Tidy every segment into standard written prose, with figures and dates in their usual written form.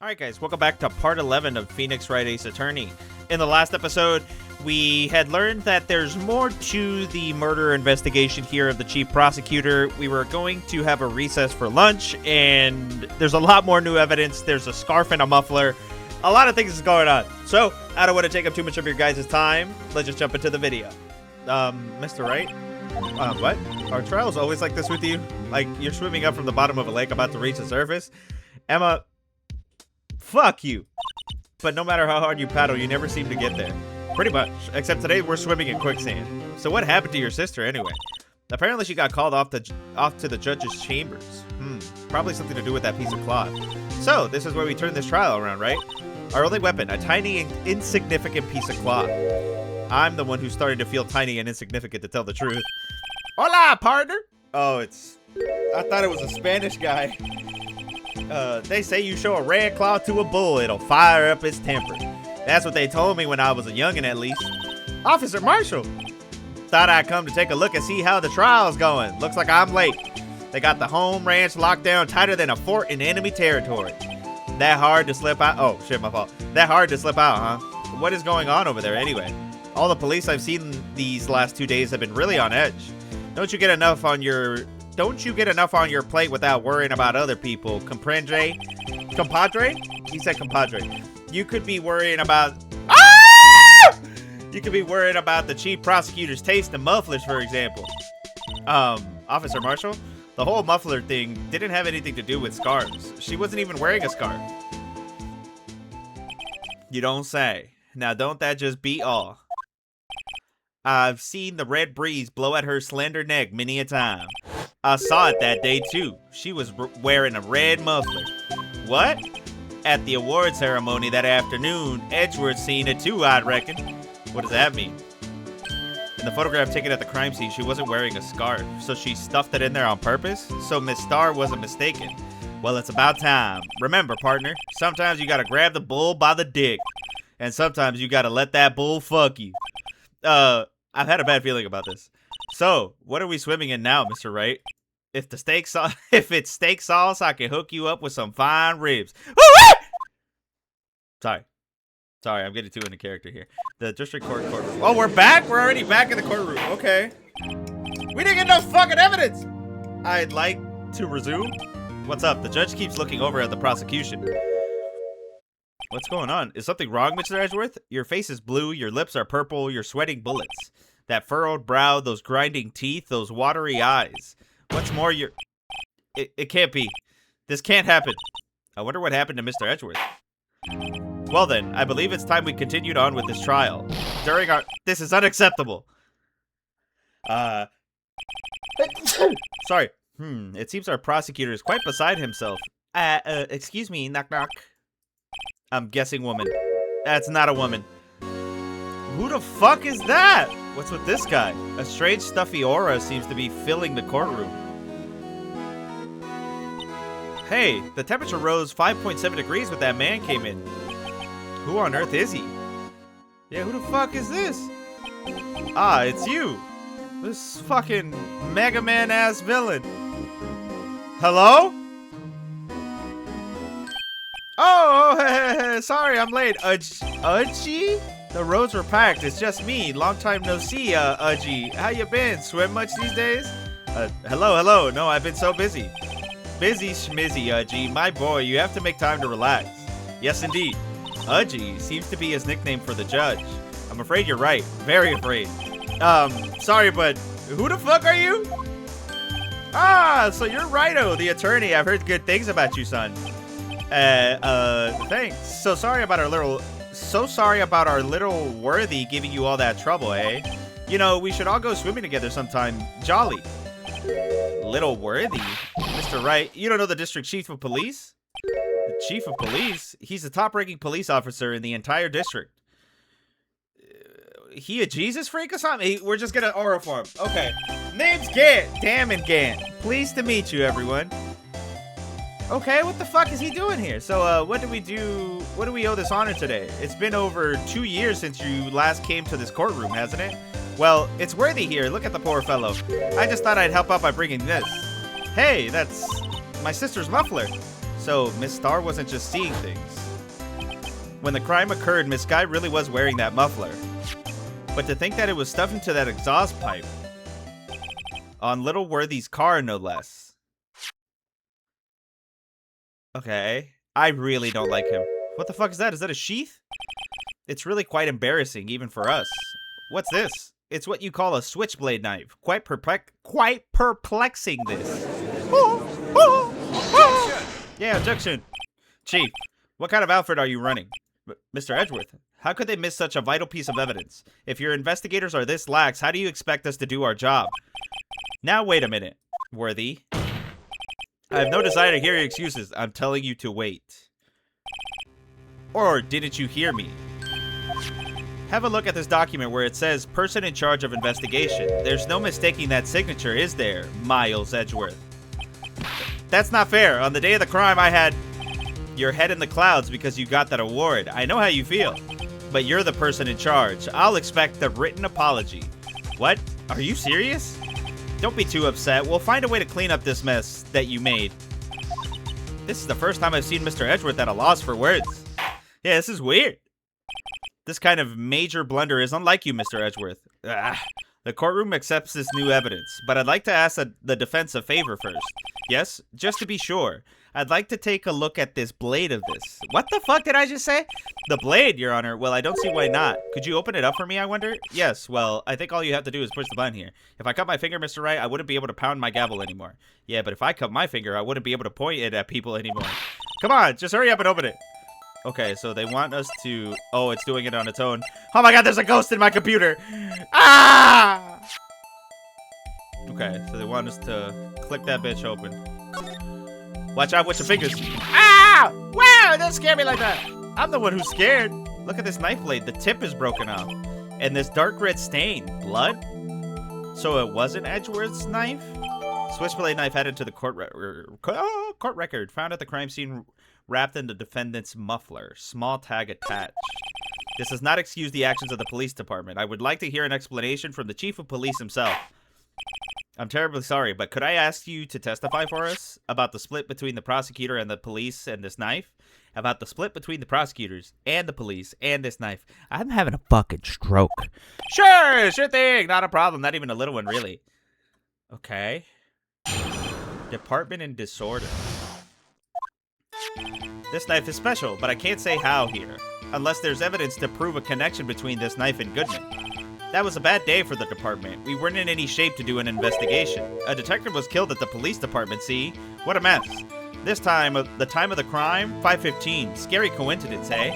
Alright guys, welcome back to part 11 of Phoenix Wright Ace Attorney. In the last episode, we had learned that there's more to the murder investigation here of the chief prosecutor. We were going to have a recess for lunch, and there's a lot more new evidence. There's a scarf and a muffler. A lot of things is going on. So, I don't want to take up too much of your guys' time. Let's just jump into the video. Mr. Wright? What? Are trials always like this with you? Like, you're swimming up from the bottom of a lake about to reach the surface? Emma... Fuck you. But no matter how hard you paddle, you never seem to get there. Pretty much. Except today we're swimming in quicksand. So what happened to your sister anyway? Apparently she got called off to the judge's chambers. Probably something to do with that piece of cloth. So, this is where we turn this trial around, right? Our only weapon, a tiny and insignificant piece of cloth. I'm the one who started to feel tiny and insignificant, to tell the truth. Hola, partner! Oh, I thought it was a Spanish guy. They say you show a red claw to a bull, it'll fire up his temper. That's what they told me when I was a youngin' at least. Officer Marshall! Thought I'd come to take a look and see how the trial's going. Looks like I'm late. They got the home ranch locked down tighter than a fort in enemy territory. That hard to slip out? Oh, shit, my fault. That hard to slip out, huh? What is going on over there anyway? All the police I've seen these last 2 days have been really on edge. Don't you get enough on your plate without worrying about other people? Comprende? Compadre? He said compadre. You could be worrying about... Ah! You could be worried about the chief prosecutor's taste in mufflers, for example. Officer Marshall? The whole muffler thing didn't have anything to do with scarves. She wasn't even wearing a scarf. You don't say. Now don't that just beat all? I've seen the red breeze blow at her slender neck many a time. I saw it that day too. She was wearing a red muffler. What? At the award ceremony that afternoon, Edgeworth seen it too, I'd reckon. What does that mean? In the photograph taken at the crime scene, she wasn't wearing a scarf, so she stuffed it in there on purpose? So Miss Starr wasn't mistaken. Well, it's about time. Remember, partner, sometimes you gotta grab the bull by the dick. And sometimes you gotta let that bull fuck you. I've had a bad feeling about this. So, what are we swimming in now, Mr. Wright? If it's steak sauce, I can hook you up with some fine ribs. Sorry, I'm getting too into character here. The district courtroom. Oh, we're back? We're already back in the courtroom. Okay. We didn't get no fucking evidence. I'd like to resume. What's up? The judge keeps looking over at the prosecution. What's going on? Is something wrong, Mr. Edgeworth? Your face is blue, your lips are purple, you're sweating bullets. That furrowed brow, those grinding teeth, those watery eyes. What's more, It can't be. This can't happen. I wonder what happened to Mr. Edgeworth. Well then, I believe it's time we continued on with this trial. This is unacceptable. Sorry. It seems our prosecutor is quite beside himself. Excuse me, knock knock. I'm guessing woman. That's not a woman. Who the fuck is that? What's with this guy? A strange stuffy aura seems to be filling the courtroom. Hey, the temperature rose 5.7 degrees when that man came in. Who on earth is he? Yeah, who the fuck is this? Ah, it's you. This fucking Mega Man ass villain. Hello? Oh, hey, sorry, I'm late. Udgy? The roads were packed. It's just me. Long time no see, Udgy. How you been? Swim much these days? Hello. No, I've been so busy. Busy schmizzy, Udgy. My boy, you have to make time to relax. Yes, indeed. Udgy seems to be his nickname for the judge. I'm afraid you're right. Very afraid. Sorry, but who the fuck are you? Ah, so you're Righto, the attorney. I've heard good things about you, son. Thanks. So sorry about our little worthy giving you all that trouble, eh? You know, we should all go swimming together sometime. Jolly. Little worthy? Mr. Wright, you don't know the district chief of police? The chief of police? He's the top-ranking police officer in the entire district. He a Jesus freak or something? We're just gonna aura for him. Okay. Name's Gant. Damn and Gant. Pleased to meet you, everyone. Okay, what the fuck is he doing here? So, what do we owe this honor today? It's been over 2 years since you last came to this courtroom, hasn't it? Well, it's worthy here. Look at the poor fellow. I just thought I'd help out by bringing this. Hey, that's my sister's muffler. So, Miss Star wasn't just seeing things. When the crime occurred, Miss Guy really was wearing that muffler. But to think that it was stuffed into that exhaust pipe. On Little Worthy's car, no less. Okay. I really don't like him. What the fuck is that? Is that a sheath? It's really quite embarrassing, even for us. What's this? It's what you call a switchblade knife. Quite perplexing, this. Yeah, objection. Chief, what kind of outfit are you running? Mr. Edgeworth, how could they miss such a vital piece of evidence? If your investigators are this lax, how do you expect us to do our job? Now, wait a minute, Worthy. I have no desire to hear your excuses. I'm telling you to wait. Or didn't you hear me? Have a look at this document where it says person in charge of investigation. There's no mistaking that signature, is there, Miles Edgeworth? That's not fair. On the day of the crime, I had your head in the clouds because you got that award. I know how you feel, but you're the person in charge. I'll expect a written apology. What? Are you serious? Don't be too upset. We'll find a way to clean up this mess that you made. This is the first time I've seen Mr. Edgeworth at a loss for words. Yeah, this is weird. This kind of major blunder is unlike you, Mr. Edgeworth. The courtroom accepts this new evidence, but I'd like to ask the defense a favor first. Yes, just to be sure. I'd like to take a look at this blade of this. What the fuck did I just say? The blade, Your Honor. Well, I don't see why not. Could you open it up for me, I wonder? Yes, well, I think all you have to do is push the button here. If I cut my finger, Mr. Wright, I wouldn't be able to pound my gavel anymore. Yeah, but if I cut my finger, I wouldn't be able to point it at people anymore. Come on, just hurry up and open it. Okay, so they want us to... Oh, it's doing it on its own. Oh my god, there's a ghost in my computer! Ah! Okay, so they want us to click that bitch open. Watch out with your fingers. Ah! Wow, don't scare me like that! I'm the one who's scared. Look at this knife blade. The tip is broken off. And this dark red stain. Blood? So it wasn't Edgeworth's knife? Switchblade knife added to the court record. Found at the crime scene wrapped in the defendant's muffler. Small tag attached. This does not excuse the actions of the police department. I would like to hear an explanation from the chief of police himself. I'm terribly sorry, but could I ask you to testify for us about the split between the prosecutor and the police and this knife? About the split between the prosecutors and the police and this knife. I'm having a fucking stroke. Sure thing. Not a problem. Not even a little one, really. Okay. Department in disorder. This knife is special, but I can't say how here. Unless there's evidence to prove a connection between this knife and Goodman. That was a bad day for the department. We weren't in any shape to do an investigation. A detective was killed at the police department, see? What a mess. This time, the time of the crime, 5:15. Scary coincidence, eh?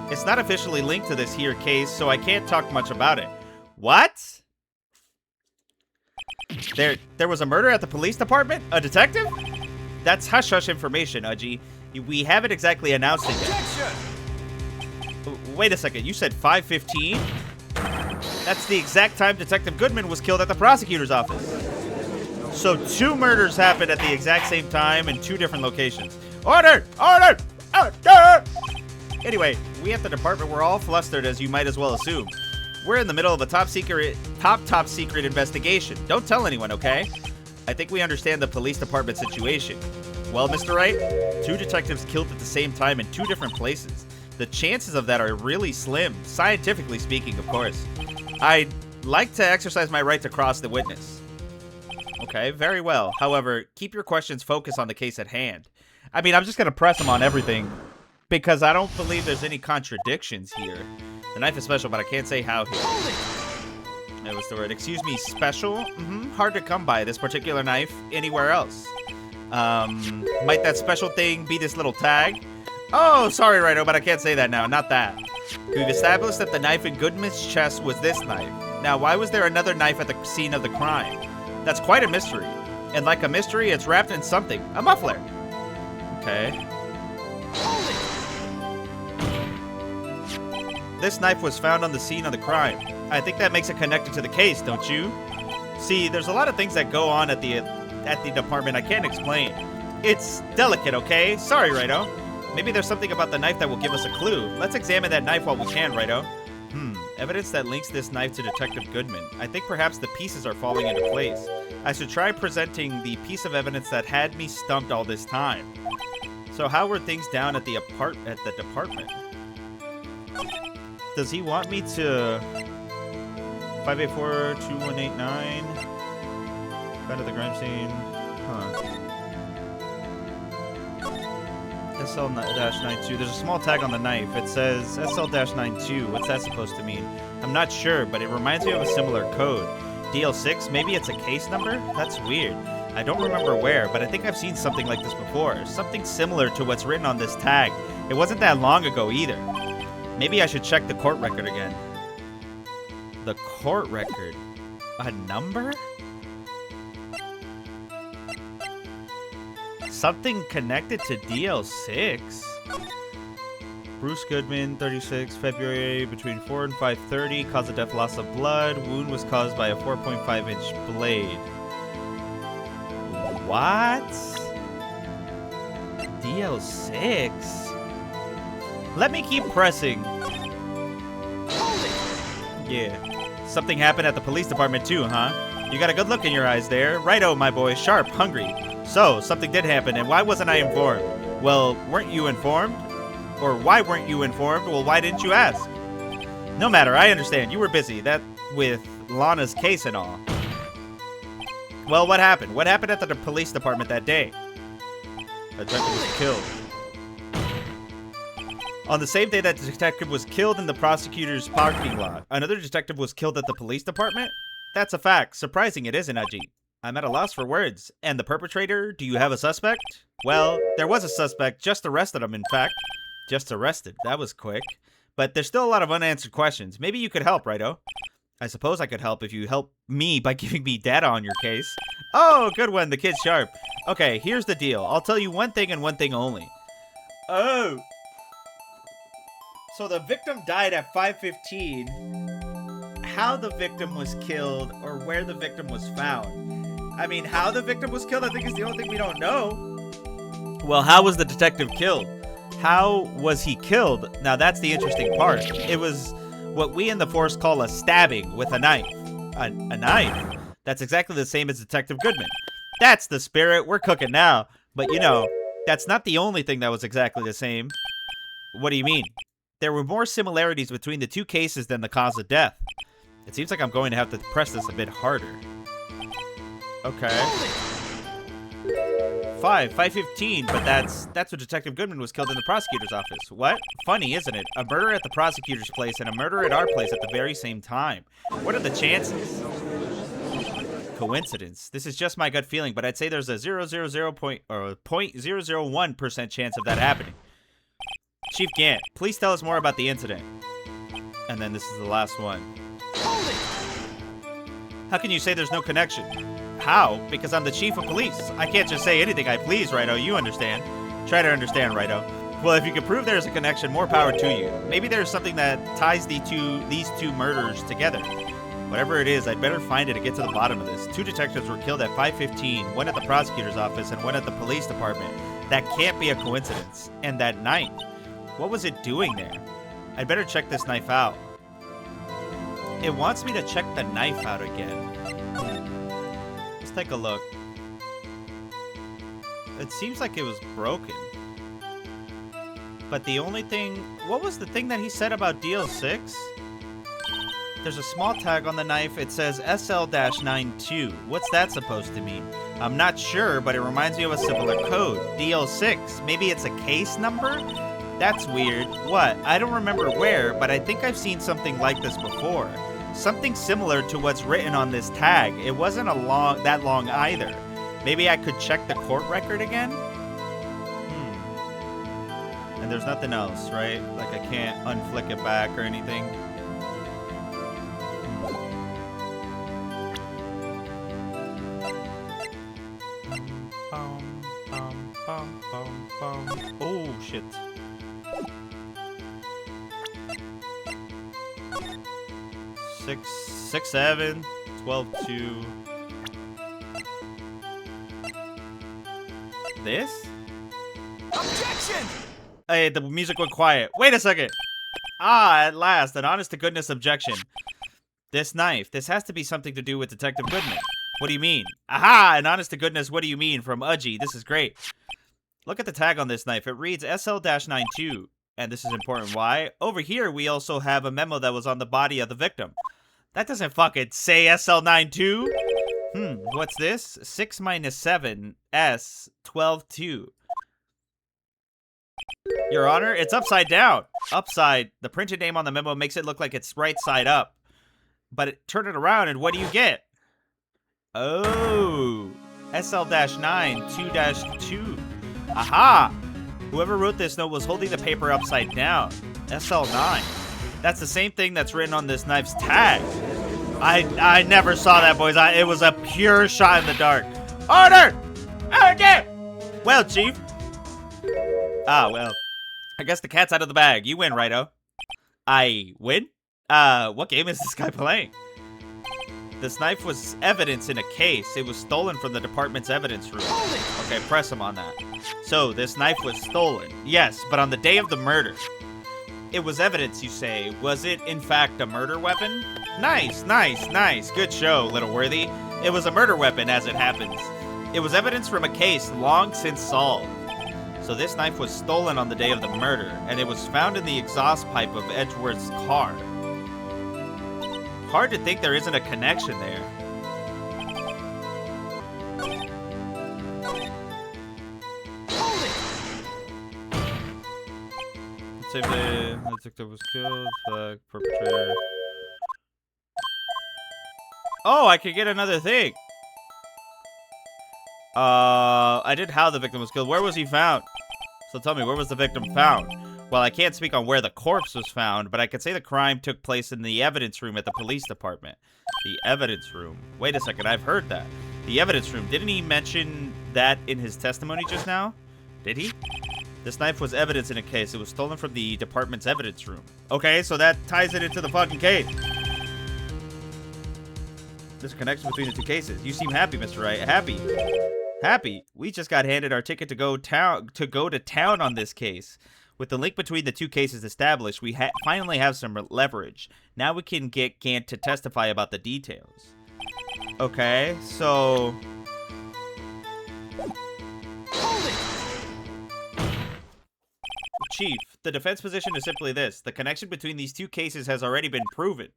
It's not officially linked to this here case, so I can't talk much about it. What? There was a murder at the police department? A detective? That's hush-hush information, Udgy. We haven't exactly announced it yet. Wait a second, you said 5:15? That's the exact time Detective Goodman was killed at the prosecutor's office. So 2 murders happened at the exact same time in 2 different locations. Order! Order! Order! Anyway, we at the department were all flustered, as you might as well assume. We're in the middle of a top secret investigation. Don't tell anyone, okay? I think we understand the police department situation. Well, Mr. Wright, 2 detectives killed at the same time in 2 different places. The chances of that are really slim, scientifically speaking, of course. I'd like to exercise my right to cross the witness. Okay, very well. However, keep your questions focused on the case at hand. I mean, I'm just going to press them on everything because I don't believe there's any contradictions here. The knife is special, but I can't say how here. That was the word. Excuse me, special? Hard to come by, this particular knife, anywhere else. Might that special thing be this little tag? Oh, sorry, Rhino, but I can't say that now. Not that. We've established that the knife in Goodman's chest was this knife. Now, why was there another knife at the scene of the crime? That's quite a mystery. And like a mystery, it's wrapped in something. A muffler. Okay. This knife was found on the scene of the crime. I think that makes it connected to the case, don't you? See, there's a lot of things that go on at the department I can't explain. It's delicate, okay? Sorry, Rhino. Maybe there's something about the knife that will give us a clue. Let's examine that knife while we can, Rhino. Evidence that links this knife to Detective Goodman. I think perhaps the pieces are falling into place. I should try presenting the piece of evidence that had me stumped all this time. So how were things down at the department? Does he want me to 584-2189? Go to the crime scene. Huh. SL-92. There's a small tag on the knife. It says SL-92. What's that supposed to mean? I'm not sure, but it reminds me of a similar code. DL6? Maybe it's a case number? That's weird. I don't remember where, but I think I've seen something like this before. Something similar to what's written on this tag. It wasn't that long ago either. Maybe I should check the court record again. The court record? A number? Something connected to DL6? Bruce Goodman, 36, February, between 4 and 5:30, cause of death, loss of blood. Wound was caused by a 4.5-inch blade. What? DL6? Let me keep pressing. Yeah. Something happened at the police department too, huh? You got a good look in your eyes there. Righto, my boy. Sharp, hungry. So, something did happen, and why wasn't I informed? Well, weren't you informed? Or why weren't you informed? Well, why didn't you ask? No matter, I understand. You were busy. That with Lana's case and all. Well, what happened? What happened at the police department that day? A detective was killed. On the same day that the detective was killed in the prosecutor's parking lot, another detective was killed at the police department? That's a fact. Surprising it isn't, Aji. I'm at a loss for words. And the perpetrator? Do you have a suspect? Well, there was a suspect. Just arrested him, in fact. Just arrested. That was quick. But there's still a lot of unanswered questions. Maybe you could help, Righto. I suppose I could help if you help me by giving me data on your case. Oh, good one. The kid's sharp. Okay, here's the deal. I'll tell you one thing and one thing only. Oh. So the victim died at 5:15. How the victim was killed or where the victim was found. I mean, how the victim was killed, I think is the only thing we don't know. Well, how was the detective killed? How was he killed? Now, that's the interesting part. It was what we in the force call a stabbing with a knife. A knife? That's exactly the same as Detective Goodman. That's the spirit. We're cooking now. But, you know, that's not the only thing that was exactly the same. What do you mean? There were more similarities between the two cases than the cause of death. It seems like I'm going to have to press this a bit harder. Okay. 5:15, but that's when Detective Goodman was killed in the prosecutor's office. What? Funny, isn't it? A murder at the prosecutor's place and a murder at our place at the very same time. What are the chances? Coincidence. This is just my gut feeling, but I'd say there's a 0.001% chance of that happening. Chief Gant, please tell us more about the incident. And then this is the last one. How can you say there's no connection? How? Because I'm the chief of police. I can't just say anything I please, Righto. You understand. Try to understand, Righto. Well, if you can prove there's a connection, more power to you. Maybe there's something that ties these two murders together. Whatever it is, I'd better find it to get to the bottom of this. 2 detectives were killed at 5:15, one at the prosecutor's office and one at the police department. That can't be a coincidence. And that knife, what was it doing there? I'd better check this knife out. It wants me to check the knife out again. Let's take a look. It seems like it was broken. But the only thing... What was the thing that he said about DL6? There's a small tag on the knife. It says SL-92. What's that supposed to mean? I'm not sure, but it reminds me of a similar code. DL6. Maybe it's a case number? That's weird. What? I don't remember where, but I think I've seen something like this before. Something similar to what's written on this tag. It wasn't that long either. Maybe I could check the court record again? And there's nothing else, right? Like I can't unflick it back or anything. Oh, shit. 6, 7, 12, 2. This? Objection! Hey, the music went quiet. Wait a second. Ah, at last, an honest-to-goodness objection. This knife. This has to be something to do with Detective Goodman. What do you mean? Aha! An honest-to-goodness, what do you mean? From Udgy. This is great. Look at the tag on this knife. It reads SL-92. And this is important. Why? Over here, we also have a memo that was on the body of the victim. That doesn't fucking say SL-92. What's this? 6 minus 7, S, 12-2. Your Honor, it's upside down. Upside. The printed name on the memo makes it look like it's right side up. But turn it around and what do you get? Oh. SL-9, 2-2. Aha! Whoever wrote this note was holding the paper upside down. SL9. That's the same thing that's written on this knife's tag. I never saw that, boys. It was a pure shot in the dark. Order! Order! Well, Chief. Well. I guess the cat's out of the bag. You win, Righto. I win? What game is this guy playing? This knife was evidence in a case. It was stolen from the department's evidence room. Okay, press him on that. So, this knife was stolen. Yes, but on the day of the murder. It was evidence, you say. Was it, in fact, a murder weapon? Nice, nice, nice. Good show, Little Worthy. It was a murder weapon, as it happens. It was evidence from a case long since solved. So this knife was stolen on the day of the murder, and it was found in the exhaust pipe of Edgeworth's car. Hard to think there isn't a connection there. Same day, the detective was killed. Fact, perpetrator. Oh, I could get another thing. I did how the victim was killed. Where was he found? So tell me, where was the victim found? Well, I can't speak on where the corpse was found, but I could say the crime took place in the evidence room at the police department. The evidence room. Wait a second, I've heard that. The evidence room. Didn't he mention that in his testimony just now? Did he? This knife was evidence in a case. It was stolen from the department's evidence room. Okay, so that ties it into the fucking case. There's a connection between the two cases. You seem happy, Mr. Wright. Happy. Happy. We just got handed our ticket to go to town on this case. With the link between the two cases established, we finally have some leverage. Now we can get Gant to testify about the details. Okay, so... Chief, the defense position is simply this. The connection between these two cases has already been proven.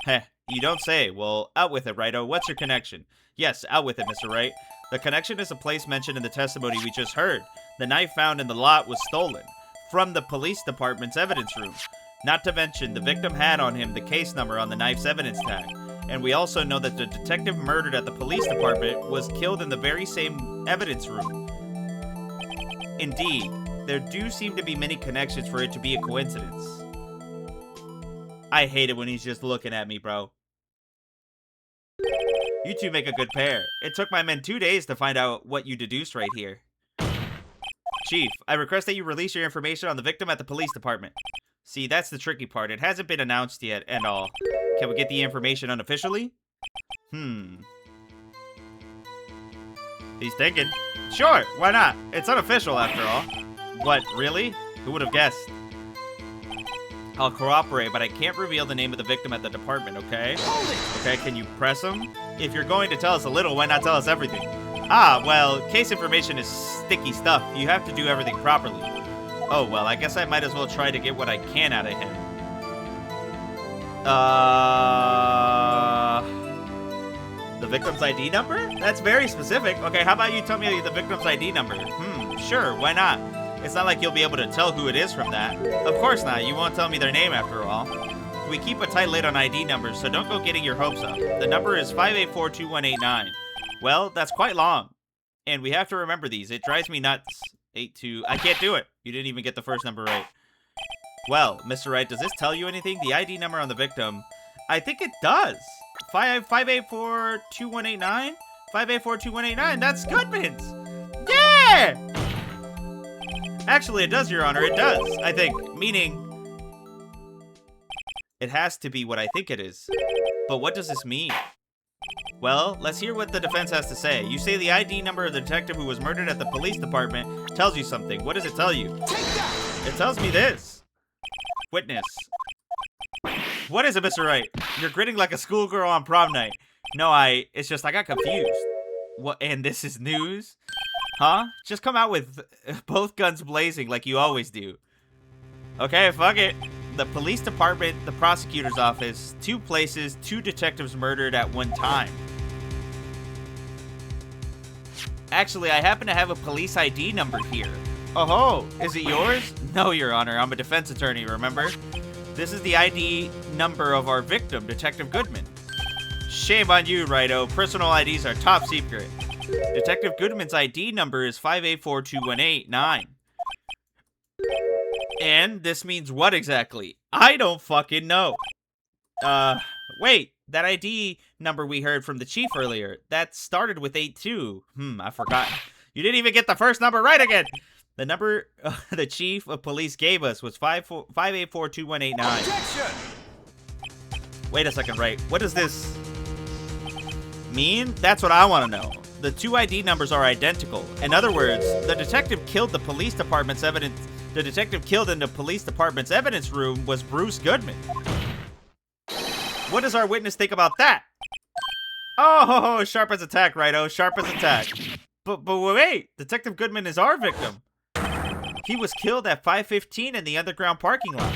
Heh, you don't say. Well, out with it, Righto. What's your connection? Yes, out with it, Mr. Wright. The connection is a place mentioned in the testimony we just heard. The knife found in the lot was stolen from the police department's evidence room. Not to mention, the victim had on him the case number on the knife's evidence tag. And we also know that the detective murdered at the police department was killed in the very same evidence room. Indeed, there do seem to be many connections for it to be a coincidence. I hate it when he's just looking at me, bro. You two make a good pair. It took my men 2 days to find out what you deduced right here. Chief, I request that you release your information on the victim at the police department. See, that's the tricky part. It hasn't been announced yet and all. Can we get the information unofficially? He's thinking. Sure, why not? It's unofficial after all. What, really? Who would have guessed? I'll cooperate, but I can't reveal the name of the victim at the department, okay? Okay, can you press him? If you're going to tell us a little, why not tell us everything? Ah, well, case information is sticky stuff. You have to do everything properly. Oh, well, I guess I might as well try to get what I can out of him. The victim's ID number? That's very specific. Okay, how about you tell me the victim's ID number? Sure, why not? It's not like you'll be able to tell who it is from that. Of course not, you won't tell me their name after all. We keep a tight lid on ID numbers, so don't go getting your hopes up. The number is 5842189. Well, that's quite long. And we have to remember these. It drives me nuts. 82. I can't do it. You didn't even get the first number right. Well, Mr. Wright, does this tell you anything? The ID number on the victim. I think it does. 5842189? 5842189. That's Goodman's. Yeah! Actually, it does, Your Honor. It does, I think. Meaning, it has to be what I think it is. But what does this mean? Well, let's hear what the defense has to say. You say the ID number of the detective who was murdered at the police department tells you something. What does it tell you? It tells me this. Witness. What is it, Mr. Wright? You're grinning like a schoolgirl on prom night. No, it's just I got confused. What? And this is news? Huh? Just come out with both guns blazing like you always do. Okay, fuck it. The police department, the prosecutor's office, 2 places, 2 detectives murdered at one time. Actually, I happen to have a police ID number here. Oh, is it yours? No, Your Honor, I'm a defense attorney, remember? This is the ID number of our victim, Detective Goodman. Shame on you, Righto. Personal IDs are top secret. Detective Goodman's ID number is 5842189. And this means what exactly? I don't fucking know. Wait, that ID number we heard from the chief earlier, that started with 82. I forgot. You didn't even get the first number right again. The number the chief of police gave us was 5842189. Objection! Wait a second, Wright. What does this mean? That's what I want to know. The 2 ID numbers are identical. In other words, the detective killed the police department's evidence. The detective killed in the police department's evidence room was Bruce Goodman. What does our witness think about that? Oh, sharp as attack, Righto. Sharp as attack. But wait, Detective Goodman is our victim. He was killed at 5:15 in the underground parking lot.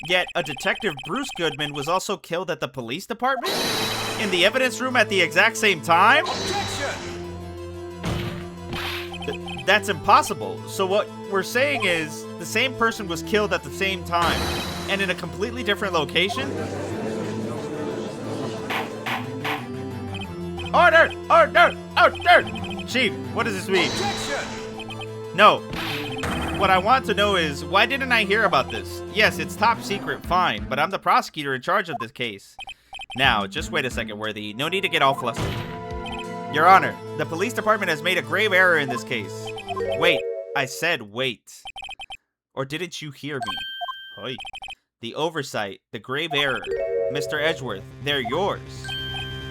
Yet, a Detective Bruce Goodman was also killed at the police department? In the evidence room at the exact same time? Objection! That's impossible. So what we're saying is, the same person was killed at the same time, and in a completely different location? Order! Order! Order! Chief, what does this mean? Objection! No. What I want to know is, why didn't I hear about this? Yes, it's top secret, fine, but I'm the prosecutor in charge of this case. Now, just wait a second, Worthy. No need to get all flustered. Your Honor, the police department has made a grave error in this case. Wait. I said wait. Or didn't you hear me? Oi. The oversight, the grave error. Mr. Edgeworth, they're yours.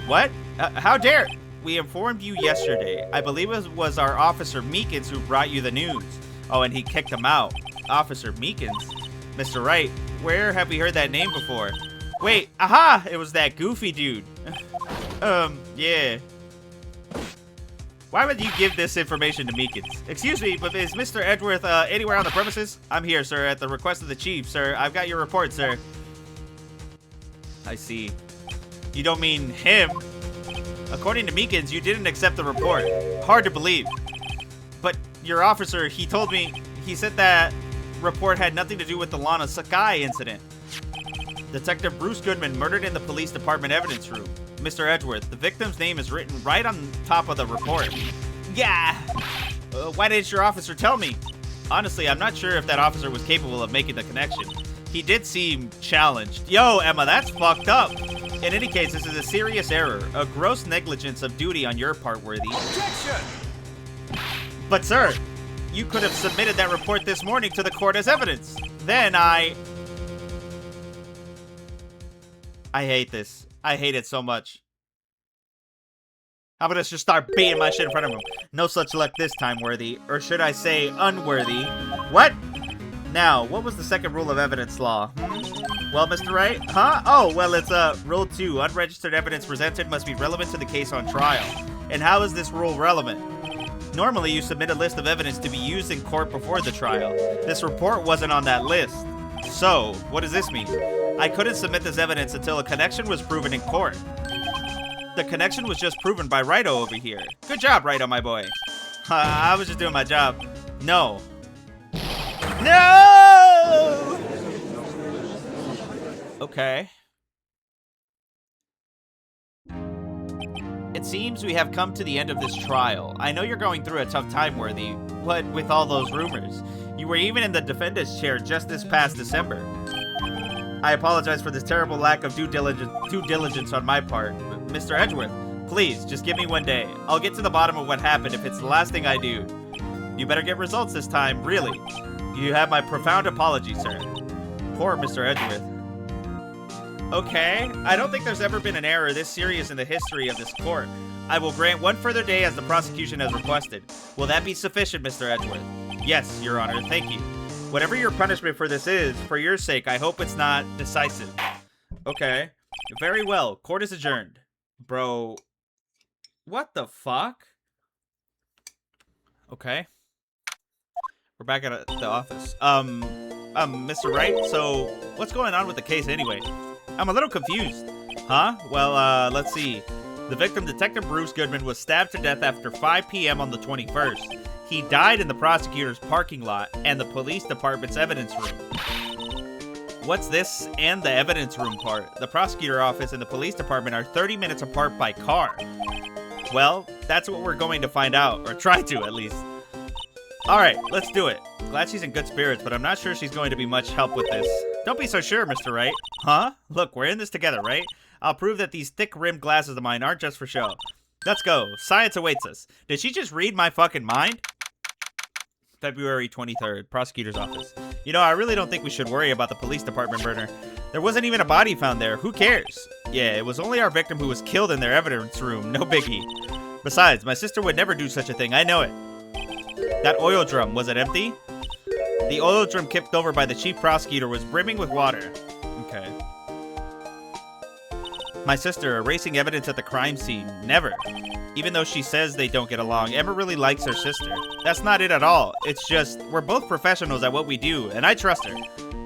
What? How dare... We informed you yesterday. I believe it was our Officer Meekins who brought you the news. Oh, and he kicked him out. Officer Meekins? Mr. Wright, where have we heard that name before? Wait, aha! It was that goofy dude. Yeah. Why would you give this information to Meekins? Excuse me, but is Mr. Edgeworth anywhere on the premises? I'm here, sir, at the request of the chief, sir. I've got your report, sir. I see. You don't mean him? According to Meekins, you didn't accept the report. Hard to believe. But your officer, he told me, he said that report had nothing to do with the Lana Sakai incident. Detective Bruce Goodman murdered in the police department evidence room. Mr. Edgeworth, the victim's name is written right on top of the report. Yeah! Why didn't your officer tell me? Honestly, I'm not sure if that officer was capable of making the connection. He did seem challenged. Yo, Emma, that's fucked up. In any case, this is a serious error, a gross negligence of duty on your part, Worthy. Objection! But sir, you could have submitted that report this morning to the court as evidence. Then I hate this. I hate it so much. I'm gonna just start beating my shit in front of him. No such luck this time, Worthy. Or should I say, unworthy. What? Now, what was the second rule of evidence law? Well, Mr. Wright? Huh? Oh, well, it's Rule 2. Unregistered evidence presented must be relevant to the case on trial. And how is this rule relevant? Normally, you submit a list of evidence to be used in court before the trial. This report wasn't on that list. So, what does this mean? I couldn't submit this evidence until a connection was proven in court. The connection was just proven by Righto over here. Good job, Righto, my boy. I was just doing my job. No. No! Okay. It seems we have come to the end of this trial. I know you're going through a tough time, Worthy. What with all those rumors? You were even in the defendant's chair just this past December. I apologize for this terrible lack of due diligence on my part. Mr. Edgeworth, please, just give me one day. I'll get to the bottom of what happened if it's the last thing I do. You better get results this time, really. You have my profound apology, sir. Poor Mr. Edgeworth. Okay, I don't think there's ever been an error this serious in the history of this court. I will grant one further day as the prosecution has requested. Will that be sufficient, Mr. Edgeworth? Yes, Your Honor, thank you. Whatever your punishment for this is, for your sake, I hope it's not decisive. Okay. Very well. Court is adjourned. Bro. What the fuck? Okay. We're back at the office. Mr. Wright, so what's going on with the case anyway? I'm a little confused. Huh? Well, let's see. The victim, Detective Bruce Goodman, was stabbed to death after 5 p.m. on the 21st. He died in the prosecutor's parking lot and the police department's evidence room. What's this and the evidence room part? The prosecutor office and the police department are 30 minutes apart by car. Well, that's what we're going to find out, or try to at least. Alright, let's do it. Glad she's in good spirits, but I'm not sure she's going to be much help with this. Don't be so sure, Mr. Wright. Huh? Look, we're in this together, right? I'll prove that these thick-rimmed glasses of mine aren't just for show. Let's go. Science awaits us. Did she just read my fucking mind? February 23rd, prosecutor's office. You know, I really don't think we should worry about the police department murder. There wasn't even a body found there. Who cares? Yeah, it was only our victim who was killed in their evidence room. No biggie. Besides, my sister would never do such a thing. I know it. That oil drum, was it empty? The oil drum kipped over by the chief prosecutor was brimming with water. Okay. My sister, erasing evidence at the crime scene. Never. Even though she says they don't get along, Emma really likes her sister. That's not it at all. It's just, we're both professionals at what we do, and I trust her.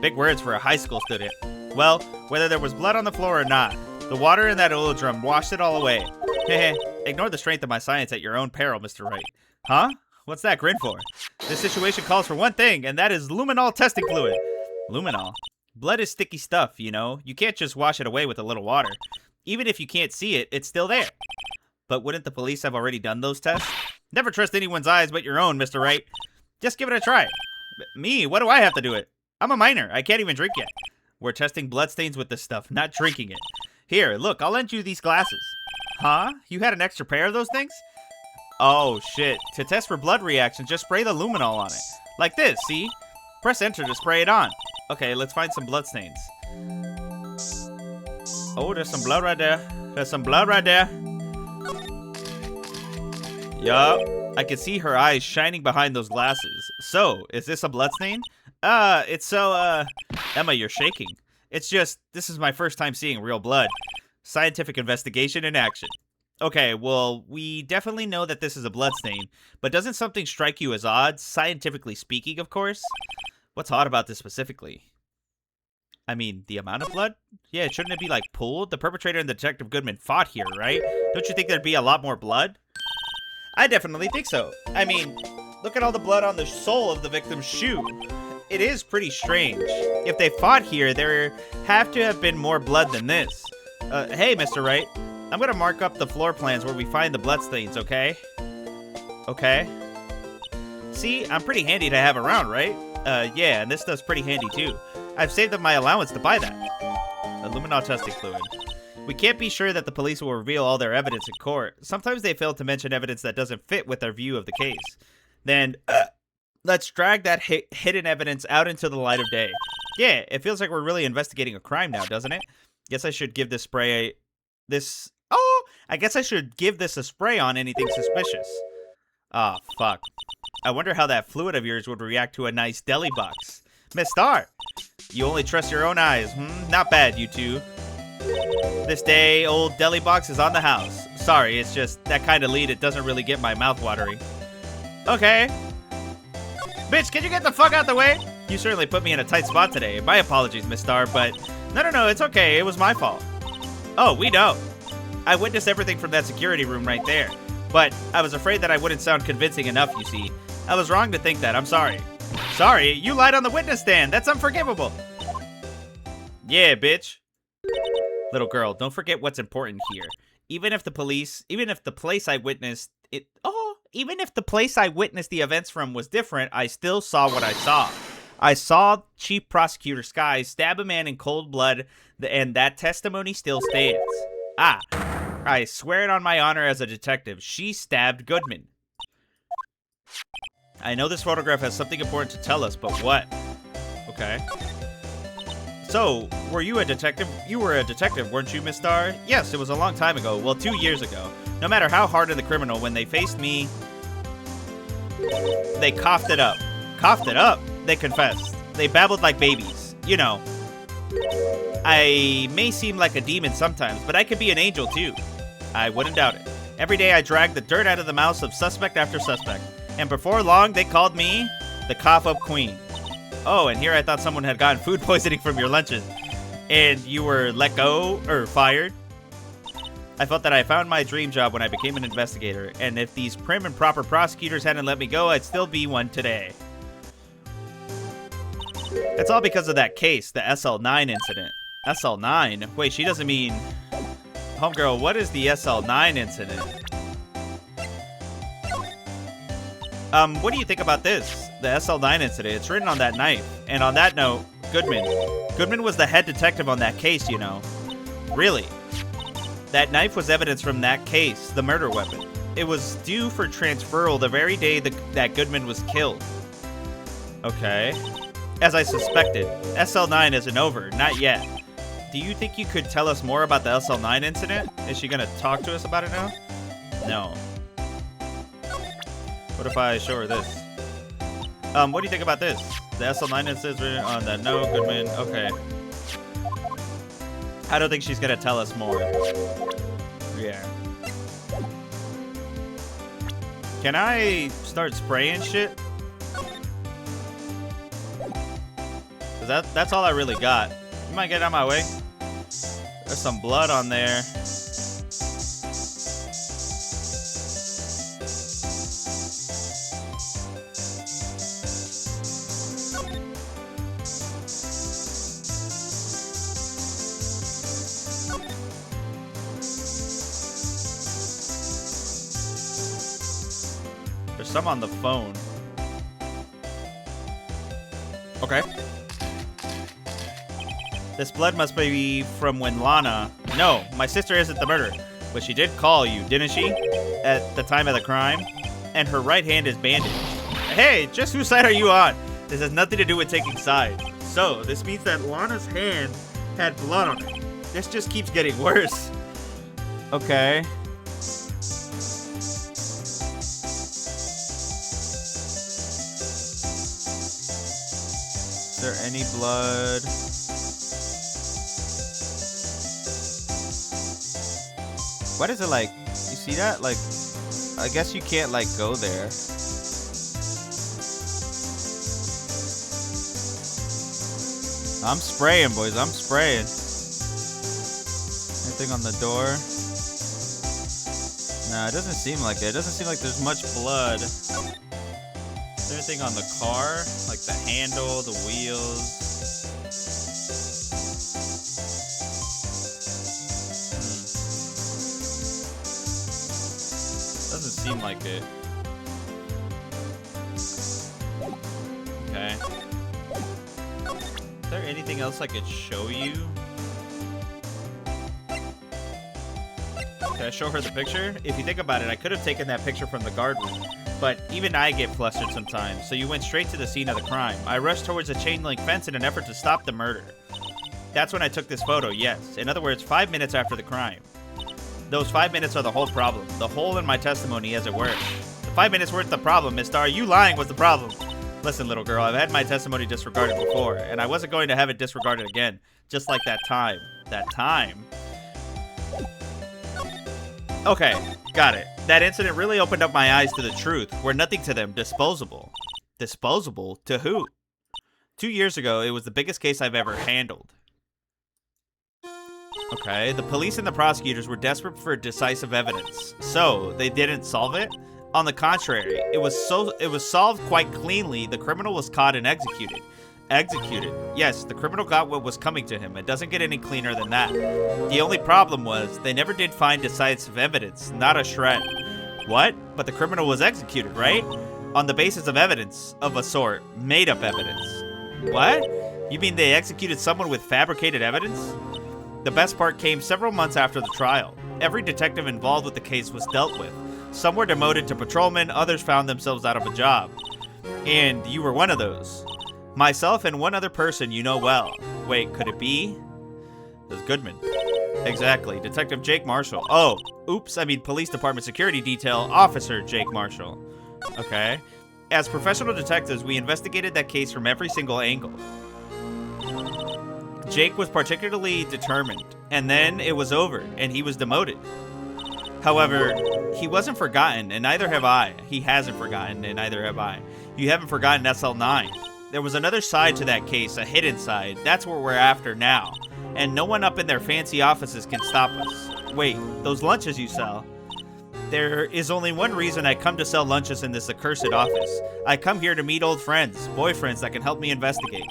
Big words for a high school student. Well, whether there was blood on the floor or not, the water in that oil drum washed it all away. Heh. Ignore the strength of my science at your own peril, Mr. Wright. Huh? What's that grin for? This situation calls for one thing, and that is luminol testing fluid. Luminol? Blood is sticky stuff, you know. You can't just wash it away with a little water. Even if you can't see it, it's still there. But wouldn't the police have already done those tests? Never trust anyone's eyes but your own, Mr. Wright. Just give it a try. Me? What do I have to do it? I'm a minor. I can't even drink yet. We're testing bloodstains with this stuff, not drinking it. Here, look, I'll lend you these glasses. Huh? You had an extra pair of those things? Oh, shit. To test for blood reactions, just spray the luminol on it. Like this, see? Press enter to spray it on. Okay, let's find some bloodstains. Oh, there's some blood right there. There's some blood right there. Yup. I can see her eyes shining behind those glasses. So, is this a bloodstain? Emma, you're shaking. It's just, this is my first time seeing real blood. Scientific investigation in action. Okay, well, we definitely know that this is a bloodstain, but doesn't something strike you as odd, scientifically speaking, of course? What's odd about this specifically? I mean, the amount of blood? Yeah, shouldn't it be, like, pooled? The perpetrator and Detective Goodman fought here, right? Don't you think there'd be a lot more blood? I definitely think so. I mean, look at all the blood on the sole of the victim's shoe. It is pretty strange. If they fought here, there have to have been more blood than this. Hey, Mr. Wright. I'm gonna mark up the floor plans where we find the bloodstains, okay? Okay. See, I'm pretty handy to have around, right? Yeah, and this stuff's pretty handy too. I've saved up my allowance to buy that. Luminol testing fluid. We can't be sure that the police will reveal all their evidence in court. Sometimes they fail to mention evidence that doesn't fit with their view of the case. Then, let's drag that hidden evidence out into the light of day. Yeah, it feels like we're really investigating a crime now, doesn't it? Guess I should give this I guess I should give this a spray on anything suspicious. Ah, fuck. I wonder how that fluid of yours would react to a nice deli box. Miss Star, you only trust your own eyes. Not bad, you two. This day, old deli box is on the house. Sorry, it's just that kind of lead, it doesn't really get my mouth watering. Okay. Bitch, can you get the fuck out the way? You certainly put me in a tight spot today. My apologies, Miss Star, but... No, it's okay. It was my fault. Oh, we know. I witnessed everything from that security room right there. But I was afraid that I wouldn't sound convincing enough, you see. I was wrong to think that. I'm sorry. Sorry? You lied on the witness stand. That's unforgivable. Yeah, bitch. Little girl, don't forget what's important here. Even if the place I witnessed the events from was different, I still saw what I saw. I saw Chief Prosecutor Sky stab a man in cold blood, and that testimony still stands. Ah, I swear it on my honor as a detective. She stabbed Goodman. I know this photograph has something important to tell us, but what? Okay. So, were you a detective? You were a detective, weren't you, Miss Starr? Yes, it was a long time ago. Well, 2 years ago. No matter how hardened the criminal, when they faced me, they coughed it up. Coughed it up? They confessed. They babbled like babies. You know. I may seem like a demon sometimes, but I could be an angel too. I wouldn't doubt it. Every day I drag the dirt out of the mouths of suspect after suspect. And before long, they called me the cough-up queen. Oh, and here I thought someone had gotten food poisoning from your lunches. And you were let go or fired? I felt that I found my dream job when I became an investigator, and if these prim and proper prosecutors hadn't let me go, I'd still be one today. It's all because of that case, the SL9 incident. SL9? Wait, she doesn't mean... Homegirl, what is the SL9 incident? What do you think about this? The SL9 incident. It's written on that knife. And on that note, Goodman. Goodman was the head detective on that case, you know. Really? That knife was evidence from that case, the murder weapon. It was due for transferal the very day that Goodman was killed. Okay. As I suspected, SL9 isn't over. Not yet. Do you think you could tell us more about the SL9 incident? Is she gonna talk to us about it now? No. What if I show her this? What do you think about this? The SL9 incident written on that note, Goodman. Okay. I don't think she's gonna tell us more. Yeah. Can I start spraying shit? Cause that's all I really got. You might get out of my way. There's some blood on there. There's some on the phone. Okay. This blood must be from when Lana... No, my sister isn't the murderer. But she did call you, didn't she? At the time of the crime? And her right hand is bandaged. Hey, just whose side are you on? This has nothing to do with taking sides. So, this means that Lana's hand had blood on it. This just keeps getting worse. Okay. Is there any blood? What is it like? You see that? Like, I guess you can't, like, go there. I'm spraying, boys. I'm spraying. Anything on the door? Nah, it doesn't seem like it. It doesn't seem like there's much blood. Is there anything on the car? Like the handle, the wheels? Doesn't seem like it. Okay. Is there anything else I could show you? Can I show her the picture? If you think about it, I could have taken that picture from the guard room. But even I get flustered sometimes, so you went straight to the scene of the crime. I rushed towards a chain link fence in an effort to stop the murder. That's when I took this photo, yes. In other words, 5 minutes after the crime. Those 5 minutes are the whole problem. The hole in my testimony, as it were. The 5 minutes weren't the problem, Miss Star. You lying was the problem. Listen, little girl, I've had my testimony disregarded before, and I wasn't going to have it disregarded again. Just like that time. That time. Okay, got it. That incident really opened up my eyes to the truth. We're nothing to them. Disposable. Disposable? To who? 2 years ago, it was the biggest case I've ever handled. Okay, the police and the prosecutors were desperate for decisive evidence. So, they didn't solve it? On the contrary, it was solved quite cleanly. The criminal was caught and executed. Executed. Yes, the criminal got what was coming to him. It doesn't get any cleaner than that. The only problem was, they never did find decisive evidence. Not a shred. What? But the criminal was executed, right? On the basis of evidence, of a sort. Made-up evidence. What? You mean they executed someone with fabricated evidence? The best part came several months after the trial. Every detective involved with the case was dealt with. Some were demoted to patrolmen, others found themselves out of a job. And you were one of those. Myself and one other person you know well. Wait, could it be? It was Goodman. Exactly, Detective Jake Marshall. Oh, oops, I mean Police Department Security Detail Officer Jake Marshall. Okay. As professional detectives, we investigated that case from every single angle. Jake was particularly determined, and then it was over, and he was demoted. However, he wasn't forgotten, and neither have I. He hasn't forgotten, and neither have I. You haven't forgotten SL9. There was another side to that case, a hidden side. That's what we're after now. And no one up in their fancy offices can stop us. Wait, those lunches you sell? There is only one reason I come to sell lunches in this accursed office. I come here to meet old friends, boyfriends that can help me investigate.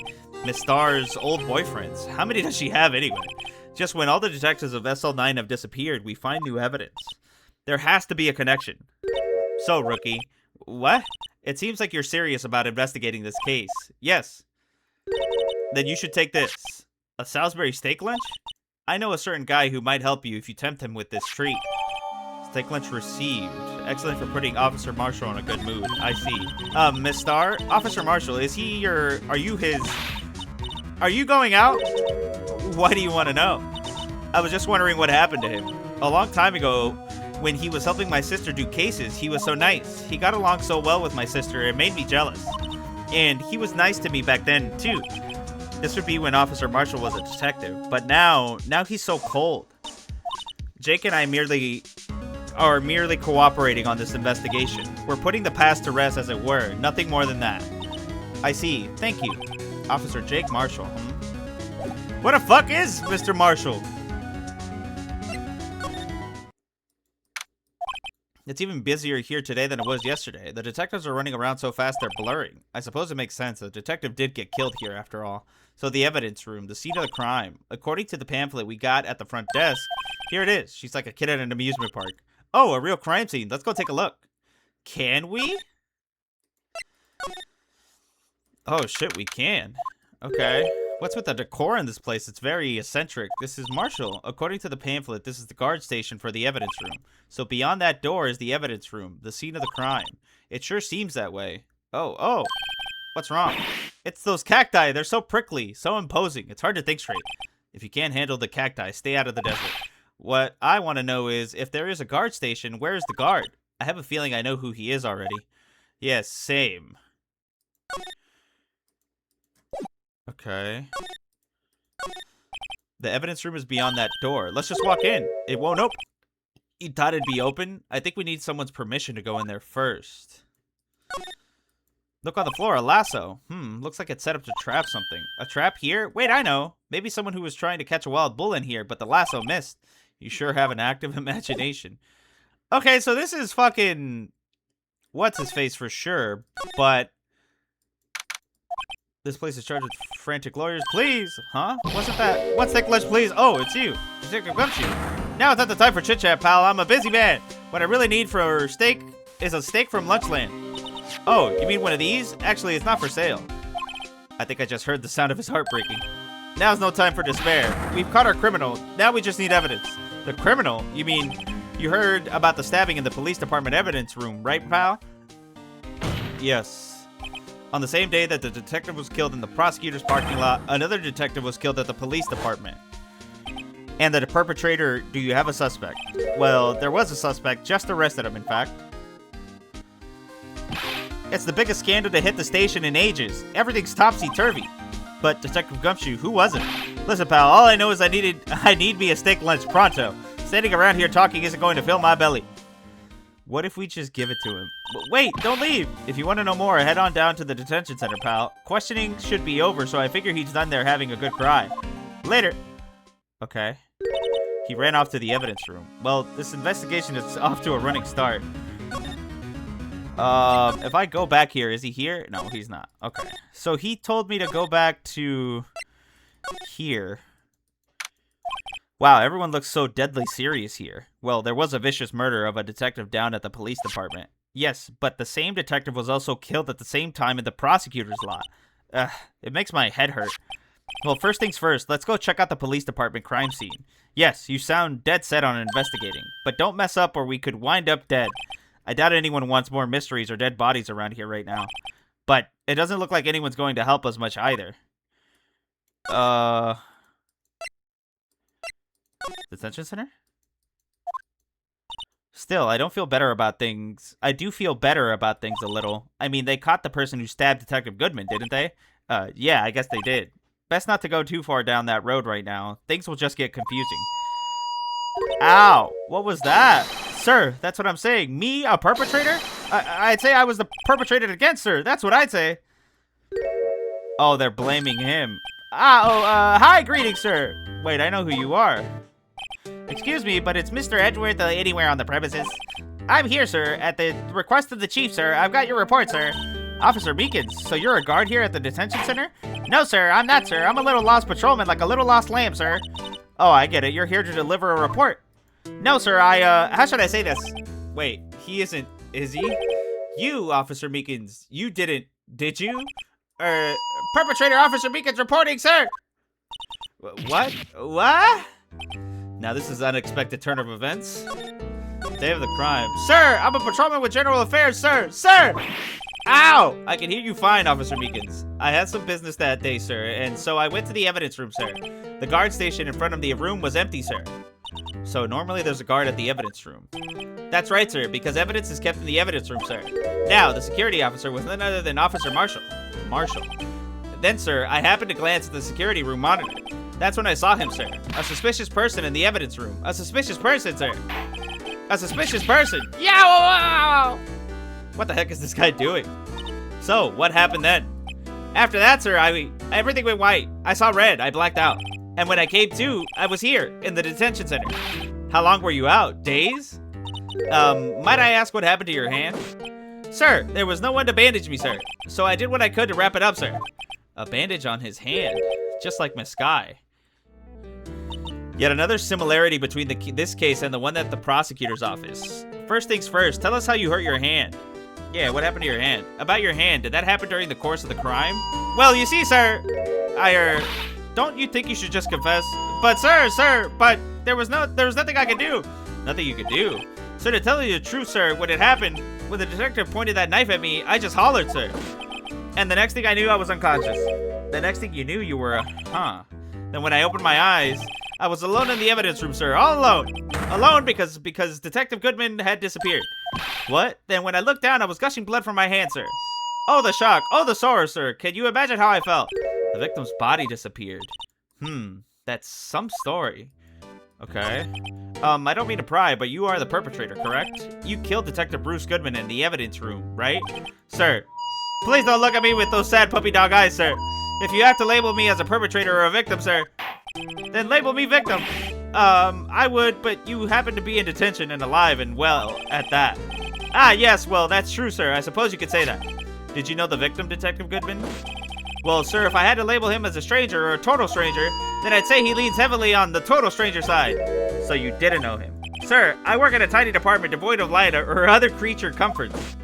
Miss Starr's old boyfriends. How many does she have anyway? Just when all the detectives of SL9 have disappeared, we find new evidence. There has to be a connection. So, rookie. What? It seems like you're serious about investigating this case. Yes. Then you should take this. A Salisbury steak lunch? I know a certain guy who might help you if you tempt him with this treat. Steak lunch received. Excellent for putting Officer Marshall in a good mood. I see. Miss Starr? Officer Marshall, is he your... Are you his... Are you going out? Why do you want to know? I was just wondering what happened to him. A long time ago, when he was helping my sister do cases, he was so nice. He got along so well with my sister, it made me jealous. And he was nice to me back then, too. This would be when Officer Marshall was a detective. But now he's so cold. Jake and I are merely cooperating on this investigation. We're putting the past to rest, as it were. Nothing more than that. I see. Thank you. Officer Jake Marshall. What the fuck is Mr. Marshall? It's even busier here today than it was yesterday. The detectives are running around so fast they're blurring. I suppose it makes sense. The detective did get killed here after all. So the evidence room, the scene of the crime. According to the pamphlet we got at the front desk, here it is. She's like a kid at an amusement park. Oh, a real crime scene. Let's go take a look. Can we? Oh shit, we can. Okay. What's with the decor in this place? It's very eccentric. This is Marshall. According to the pamphlet, this is the guard station for the evidence room. So beyond that door is the evidence room, the scene of the crime. It sure seems that way. Oh. What's wrong? It's those cacti. They're so prickly, so imposing. It's hard to think straight. If you can't handle the cacti, stay out of the desert. What I want to know is, if there is a guard station, where is the guard? I have a feeling I know who he is already. Yes, same. Okay. The evidence room is beyond that door. Let's just walk in. It won't open. You thought it'd be open? I think we need someone's permission to go in there first. Look on the floor, a lasso. Looks like it's set up to trap something. A trap here? Wait, I know. Maybe someone who was trying to catch a wild bull in here, but the lasso missed. You sure have an active imagination. Okay, so this is fucking... What's-his-face for sure, but... This place is charged with frantic lawyers. Please! Huh? Wasn't that... What's that glitch, please? Oh, it's you. Detective Gumshoe. Now it's not the time for chit-chat, pal. I'm a busy man. What I really need for steak is a steak from Lunchland. Oh, you mean one of these? Actually, it's not for sale. I think I just heard the sound of his heart breaking. Now's no time for despair. We've caught our criminal. Now we just need evidence. The criminal? You mean you heard about the stabbing in the police department evidence room, right, pal? Yes. On the same day that the detective was killed in the prosecutor's parking lot, another detective was killed at the police department. And the perpetrator, do you have a suspect? Well, there was a suspect, just arrested him, in fact. It's the biggest scandal to hit the station in ages. Everything's topsy-turvy. But Detective Gumshoe, who was it? Listen, pal, all I know is I need me a steak lunch pronto. Standing around here talking isn't going to fill my belly. What if we just give it to him? Wait, don't leave! If you want to know more, head on down to the detention center, pal. Questioning should be over, so I figure he's done there having a good cry. Later. Okay. He ran off to the evidence room. Well, this investigation is off to a running start. If I go back here, is he here? No, he's not. Okay. So he told me to go back to here. Wow, everyone looks so deadly serious here. Well, there was a vicious murder of a detective down at the police department. Yes, but the same detective was also killed at the same time in the prosecutor's lot. It makes my head hurt. Well, first things first, let's go check out the police department crime scene. Yes, you sound dead set on investigating, but don't mess up or we could wind up dead. I doubt anyone wants more mysteries or dead bodies around here right now. But it doesn't look like anyone's going to help us much either. Detention center? Still, I don't feel better about things. I do feel better about things a little. I mean, they caught the person who stabbed Detective Goodman, didn't they? Yeah, I guess they did. Best not to go too far down that road right now. Things will just get confusing. Ow! What was that? Sir, that's what I'm saying. Me, a perpetrator? I'd say I was the perpetrated against, sir. That's what I'd say. Oh, they're blaming him. Hi, greetings, sir. Wait, I know who you are. Excuse me, but it's Mr. Edgeworth anywhere on the premises. I'm here, sir, at the request of the chief, sir. I've got your report, sir. Officer Meekins, so you're a guard here at the detention center? No, sir, I'm not, sir. I'm a little lost patrolman, like a little lost lamb, sir. Oh, I get it. You're here to deliver a report. No, sir, how should I say this? Wait, he isn't, is he? You, Officer Meekins, you didn't, did you? Perpetrator Officer Meekins reporting, sir! What? What? Now this is an unexpected turn of events. Day of the crime. Sir, I'm a patrolman with General Affairs, sir! Sir! Ow! I can hear you fine, Officer Meekins. I had some business that day, sir, and so I went to the evidence room, sir. The guard station in front of the room was empty, sir. So normally there's a guard at the evidence room. That's right, sir, because evidence is kept in the evidence room, sir. Now, the security officer was none other than Officer Marshall. Then, sir, I happened to glance at the security room monitor. That's when I saw him, sir. A suspicious person in the evidence room. A suspicious person, sir. A suspicious person. Yeah! What the heck is this guy doing? So, what happened then? After that, sir, everything went white. I saw red. I blacked out. And when I came to, I was here, in the detention center. How long were you out? Days? Might I ask what happened to your hand? Sir, there was no one to bandage me, sir. So I did what I could to wrap it up, sir. A bandage on his hand, just like Miss Sky. Yet another similarity between this case and the one at the prosecutor's office. First things first, tell us how you hurt your hand. Yeah, what happened to your hand? About your hand, did that happen during the course of the crime? Well, you see, sir, don't you think you should just confess? But sir, but there was nothing I could do. Nothing you could do? Sir, to tell you the truth, sir, when it happened, when the detective pointed that knife at me, I just hollered, sir. And the next thing I knew, I was unconscious. The next thing you knew, you were Then when I opened my eyes, I was alone in the evidence room, sir. All alone. Alone because Detective Goodman had disappeared. What? Then when I looked down, I was gushing blood from my hand, sir. Oh, the shock. Oh, the sorrow, sir. Can you imagine how I felt? The victim's body disappeared. That's some story. Okay. I don't mean to pry, but you are the perpetrator, correct? You killed Detective Bruce Goodman in the evidence room, right? Sir, please don't look at me with those sad puppy dog eyes, sir. If you have to label me as a perpetrator or a victim, sir, then label me victim. I would, but you happen to be in detention and alive and well at that. Ah, yes, well, that's true, sir. I suppose you could say that. Did you know the victim, Detective Goodman? Well, sir, if I had to label him as a stranger or a total stranger, then I'd say he leans heavily on the total stranger side. So you didn't know him. Sir, I work in a tiny department devoid of light or other creature comforts.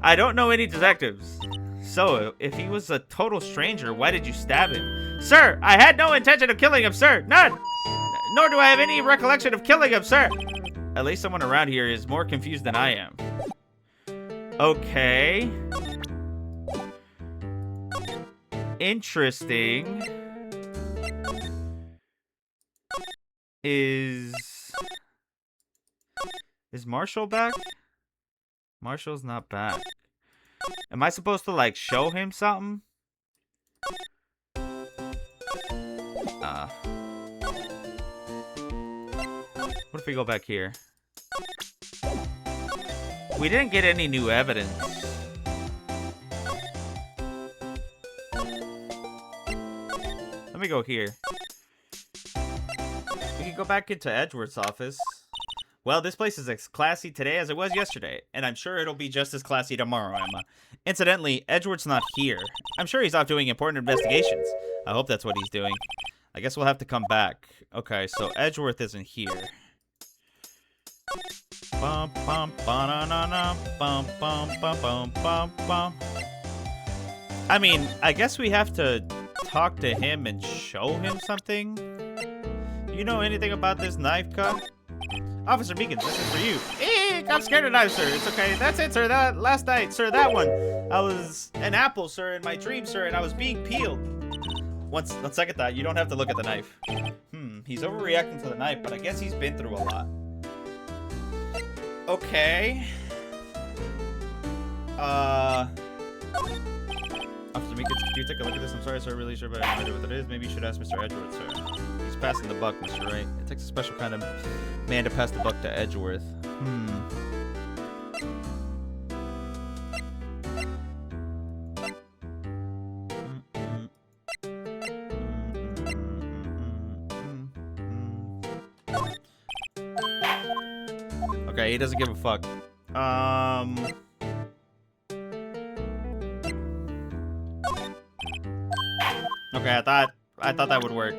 I don't know any detectives. So, if he was a total stranger, why did you stab him? Sir, I had no intention of killing him, sir. None. Nor do I have any recollection of killing him, sir. At least someone around here is more confused than I am. Okay. Interesting. Is Marshall back? Marshall's not back. Am I supposed to, like, show him something? What if we go back here? We didn't get any new evidence. Let me go here. We can go back into Edgeworth's office. Well, this place is as classy today as it was yesterday, and I'm sure it'll be just as classy tomorrow, Emma. Incidentally, Edgeworth's not here. I'm sure he's off doing important investigations. I hope that's what he's doing. I guess we'll have to come back. Okay, so Edgeworth isn't here. Bum, bum, ba-na-na-na, bum, bum, bum, bum, bum, bum. I mean, I guess we have to talk to him and show him something. You know anything about this knife cut? Officer Meekins, this is for you. Eek, I'm scared of knives, sir. It's okay. That's it, sir. That last night, sir, that one. I was an apple, sir, in my dream, sir, and I was being peeled. On second thought, you don't have to look at the knife. He's overreacting to the knife, but I guess he's been through a lot. Okay. Officer Meekins, could you take a look at this? I'm sorry, sir. I'm really sure, but I have no idea what it is. Maybe you should ask Mr. Edgeworth, sir. He's passing the buck, Mr. Wright. It takes a special kind of man to pass the buck to Edgeworth. Okay, he doesn't give a fuck. Okay, I thought that would work.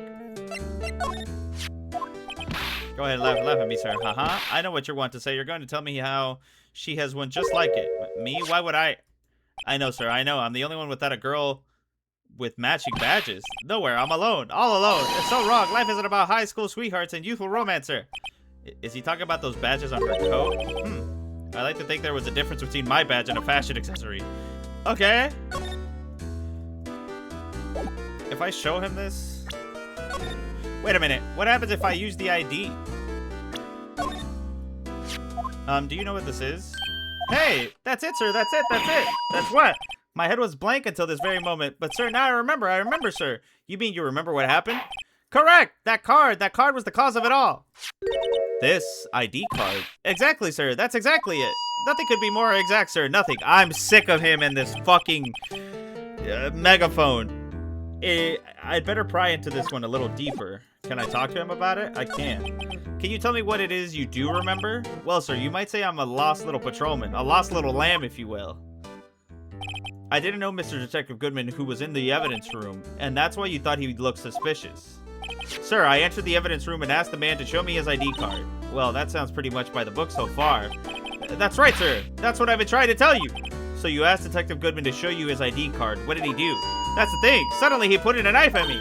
Go ahead, laugh at me, sir. Haha. I know what you want to say. You're going to tell me how she has one just like it. Me? Why would I? I know, sir. I know. I'm the only one without a girl with matching badges. Nowhere. I'm alone. All alone. It's so wrong. Life isn't about high school sweethearts and youthful romance, sir. Is he talking about those badges on her coat? I like to think there was a difference between my badge and a fashion accessory. Okay. If I show him this... Wait a minute. What happens if I use the ID? Do you know what this is? Hey, that's it, sir. That's it. That's it. That's what? My head was blank until this very moment. But, sir, now I remember. I remember, sir. You mean you remember what happened? Correct. That card was the cause of it all. This ID card. Exactly, sir. That's exactly it. Nothing could be more exact, sir. Nothing. I'm sick of him and this fucking megaphone. I'd better pry into this one a little deeper. Can I talk to him about it? I can. Can you tell me what it is you do remember? Well, sir, you might say I'm a lost little patrolman. A lost little lamb, if you will. I didn't know Mr. Detective Goodman, who was in the evidence room, and that's why you thought he looked suspicious. Sir, I entered the evidence room and asked the man to show me his ID card. Well, that sounds pretty much by the book so far. That's right, sir. That's what I've been trying to tell you. So you asked Detective Goodman to show you his ID card. What did he do? That's the thing. Suddenly he put in a knife at me.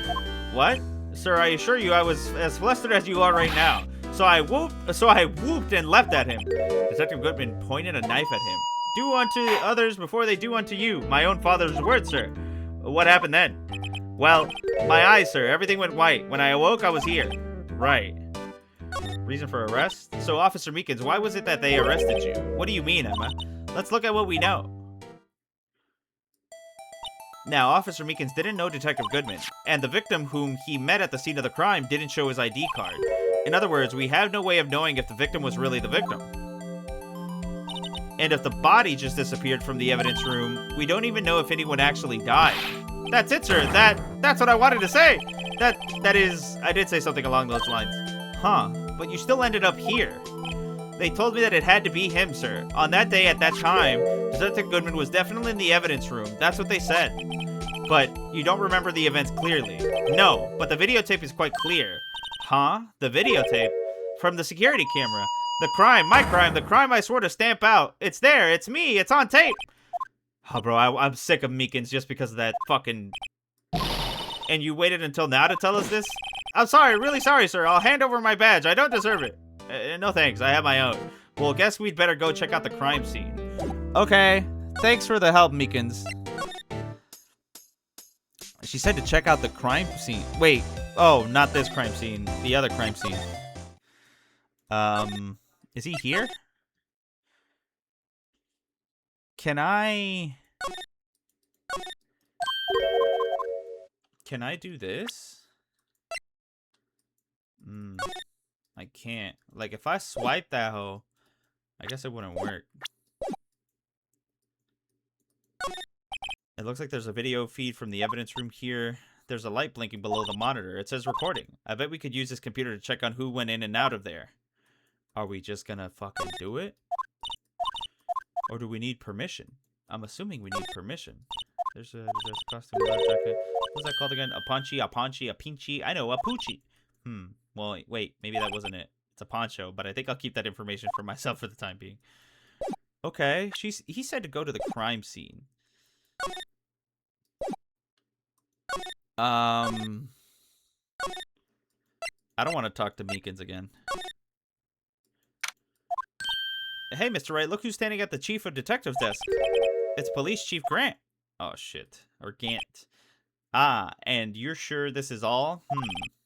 What? Sir, I assure you I was as flustered as you are right now. So I whooped and leapt at him. Detective Goodman pointed a knife at him. Do unto others before they do unto you. My own father's word, sir. What happened then? Well, my eyes, sir. Everything went white. When I awoke, I was here. Right. Reason for arrest? So, Officer Meekins, why was it that they arrested you? What do you mean, Emma? Let's look at what we know. Now, Officer Meekins didn't know Detective Goodman, and the victim whom he met at the scene of the crime didn't show his ID card. In other words, we have no way of knowing if the victim was really the victim. And if the body just disappeared from the evidence room, we don't even know if anyone actually died. That's it, sir. That's what I wanted to say. That is, I did say something along those lines. Huh, but you still ended up here. They told me that it had to be him, sir. On that day, at that time, Detective Goodman was definitely in the evidence room. That's what they said. But you don't remember the events clearly. No, but the videotape is quite clear. Huh? The videotape? From the security camera. The crime, my crime, the crime I swore to stamp out. It's there, it's me, it's on tape. Oh, bro, I'm sick of Meekins just because of that fucking... And you waited until now to tell us this? I'm sorry, really sorry, sir. I'll hand over my badge. I don't deserve it. No thanks, I have my own. Well, guess we'd better go check out the crime scene. Okay, thanks for the help, Meekins. She said to check out the crime scene. Wait, oh, not this crime scene. The other crime scene. Is he here? Can I do this? I can't. Like, if I swipe that hoe, I guess it wouldn't work. It looks like there's a video feed from the evidence room here. There's a light blinking below the monitor. It says recording. I bet we could use this computer to check on who went in and out of there. Are we just gonna fucking do it? Or do we need permission? I'm assuming we need permission. There's a costume jacket. What's that called again? A ponchi, a pinchy. I know, a poochie. Well, wait, maybe that wasn't it. It's a poncho, but I think I'll keep that information for myself for the time being. Okay, he said to go to the crime scene. I don't want to talk to Meekins again. Hey, Mr. Wright, look who's standing at the Chief of Detectives desk. It's Police Chief Grant. Oh, shit. Or Gant. Ah, and you're sure this is all?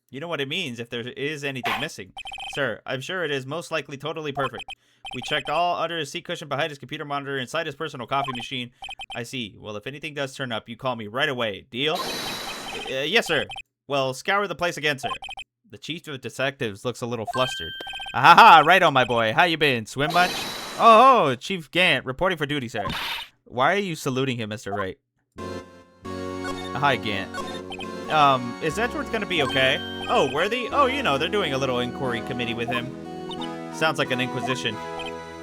You know what it means if there is anything missing. Sir, I'm sure it is most likely totally perfect. We checked all under his seat cushion, behind his computer monitor, inside his personal coffee machine. I see. Well, if anything does turn up, you call me right away. Deal? Yes, sir. Well, scour the place again, sir. The chief of detectives looks a little flustered. Ahaha, right on, my boy. How you been? Swim much? Oh, Chief Gant, reporting for duty, sir. Why are you saluting him, Mr. Wright? Hi, Gant. Is Edgeworth gonna be okay? Oh, Worthy? Oh, you know, they're doing a little inquiry committee with him. Sounds like an inquisition.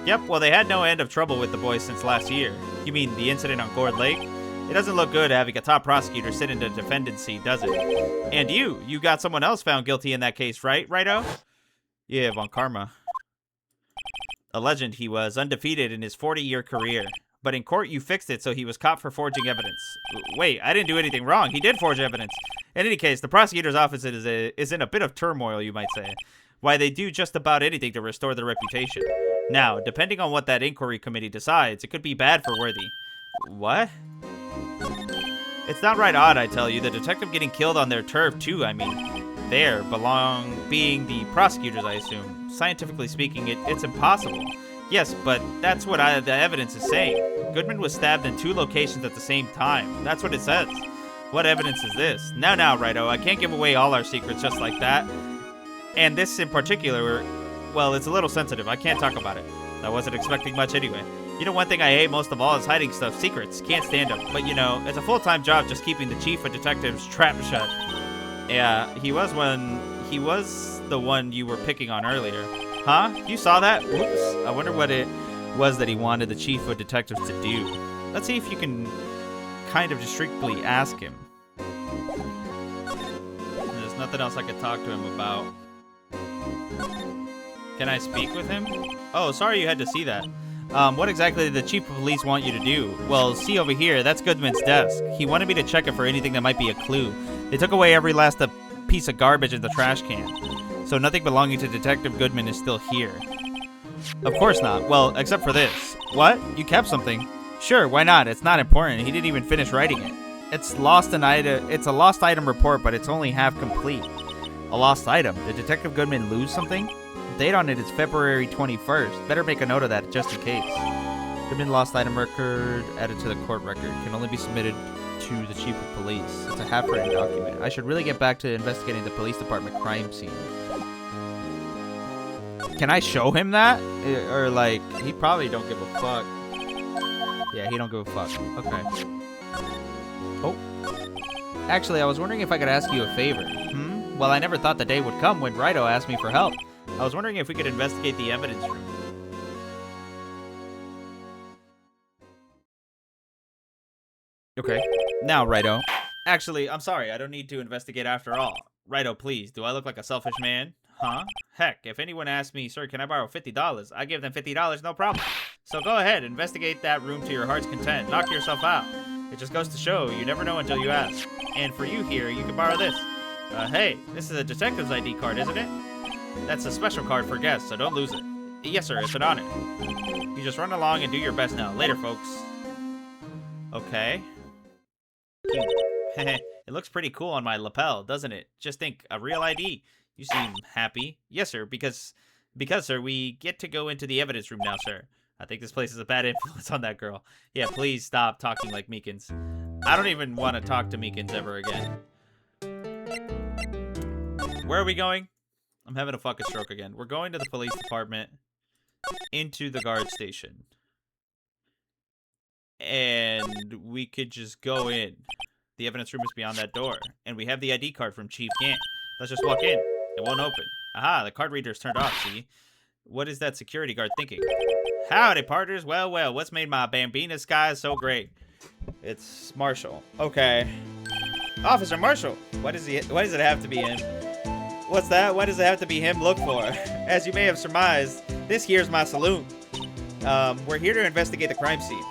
Yep, well, they had no end of trouble with the boys since last year. You mean the incident on Gourd Lake? It doesn't look good having a top prosecutor sit in the defendant's seat, does it? And you got someone else found guilty in that case, right, Righto? Yeah, Von Karma. A legend he was, undefeated in his 40-year career. But in court, you fixed it so he was caught for forging evidence. Wait, I didn't do anything wrong. He did forge evidence. In any case, the prosecutor's office is in a bit of turmoil, you might say. Why, they do just about anything to restore their reputation. Now, depending on what that inquiry committee decides, it could be bad for Worthy. What? It's not right odd, I tell you. The detective getting killed on their turf, too, I mean. Being the prosecutors, I assume. Scientifically speaking, it's impossible. Yes, but that's what the evidence is saying. Goodman was stabbed in 2 locations at the same time. That's what it says. What evidence is this? Now, Righto, I can't give away all our secrets just like that. And this in particular, well, it's a little sensitive. I can't talk about it. I wasn't expecting much anyway. You know, one thing I hate most of all is hiding stuff, secrets. Can't stand them. But, you know, it's a full-time job just keeping the chief of detectives trapped shut. Yeah, he was the one you were picking on earlier. Huh? You saw that? Whoops. I wonder what it was that he wanted the chief of detectives to do. Let's see if you can kind of discreetly ask him. There's nothing else I could talk to him about. Can I speak with him? Oh, sorry you had to see that. What exactly did the chief of police want you to do? Well, see over here, that's Goodman's desk. He wanted me to check it for anything that might be a clue. They took away every last piece of garbage in the trash can. So nothing belonging to Detective Goodman is still here. Of course not. Well, except for this. What? You kept something? Sure, why not? It's not important. He didn't even finish writing it. It's a lost item report, but it's only half complete. A lost item? Did Detective Goodman lose something? The date on it is February 21st. Better make a note of that just in case. Goodman lost item record added to the court record. Can only be submitted to the chief of police. It's a half-written document. I should really get back to investigating the police department crime scene. Can I show him that? Or like, he probably don't give a fuck. Yeah, he don't give a fuck. Okay. Oh. Actually, I was wondering if I could ask you a favor. Well, I never thought the day would come when Righto asked me for help. I was wondering if we could investigate the evidence room. Okay. Now, Righto. Actually, I'm sorry. I don't need to investigate after all. Righto, please. Do I look like a selfish man? Huh? Heck, if anyone asks me, sir, can I borrow $50? I give them $50, no problem. So go ahead, investigate that room to your heart's content. Knock yourself out. It just goes to show, you never know until you ask. And for you here, you can borrow this. Hey, this is a detective's ID card, isn't it? That's a special card for guests, so don't lose it. Yes, sir, it's an honor. You just run along and do your best now. Later, folks. Okay. It looks pretty cool on my lapel, doesn't it? Just think, a real ID. You seem happy. Yes, sir, because, sir, we get to go into the evidence room now, sir. I think this place is a bad influence on that girl. Yeah, please stop talking like Meekins. I don't even want to talk to Meekins ever again. Where are we going? I'm having a fucking stroke again. We're going to the police department, into the guard station. And we could just go in. The evidence room is beyond that door. And we have the ID card from Chief Gant. Let's just walk in. It won't open. Aha, the card reader's turned off, see? What is that security guard thinking? Howdy, partners. Well, what's made my Bambina skies so great? It's Marshall. Okay. Officer Marshall. Why does it have to be him? What's that? Why does it have to be him look for? As you may have surmised, this here's my saloon. We're here to investigate the crime scene.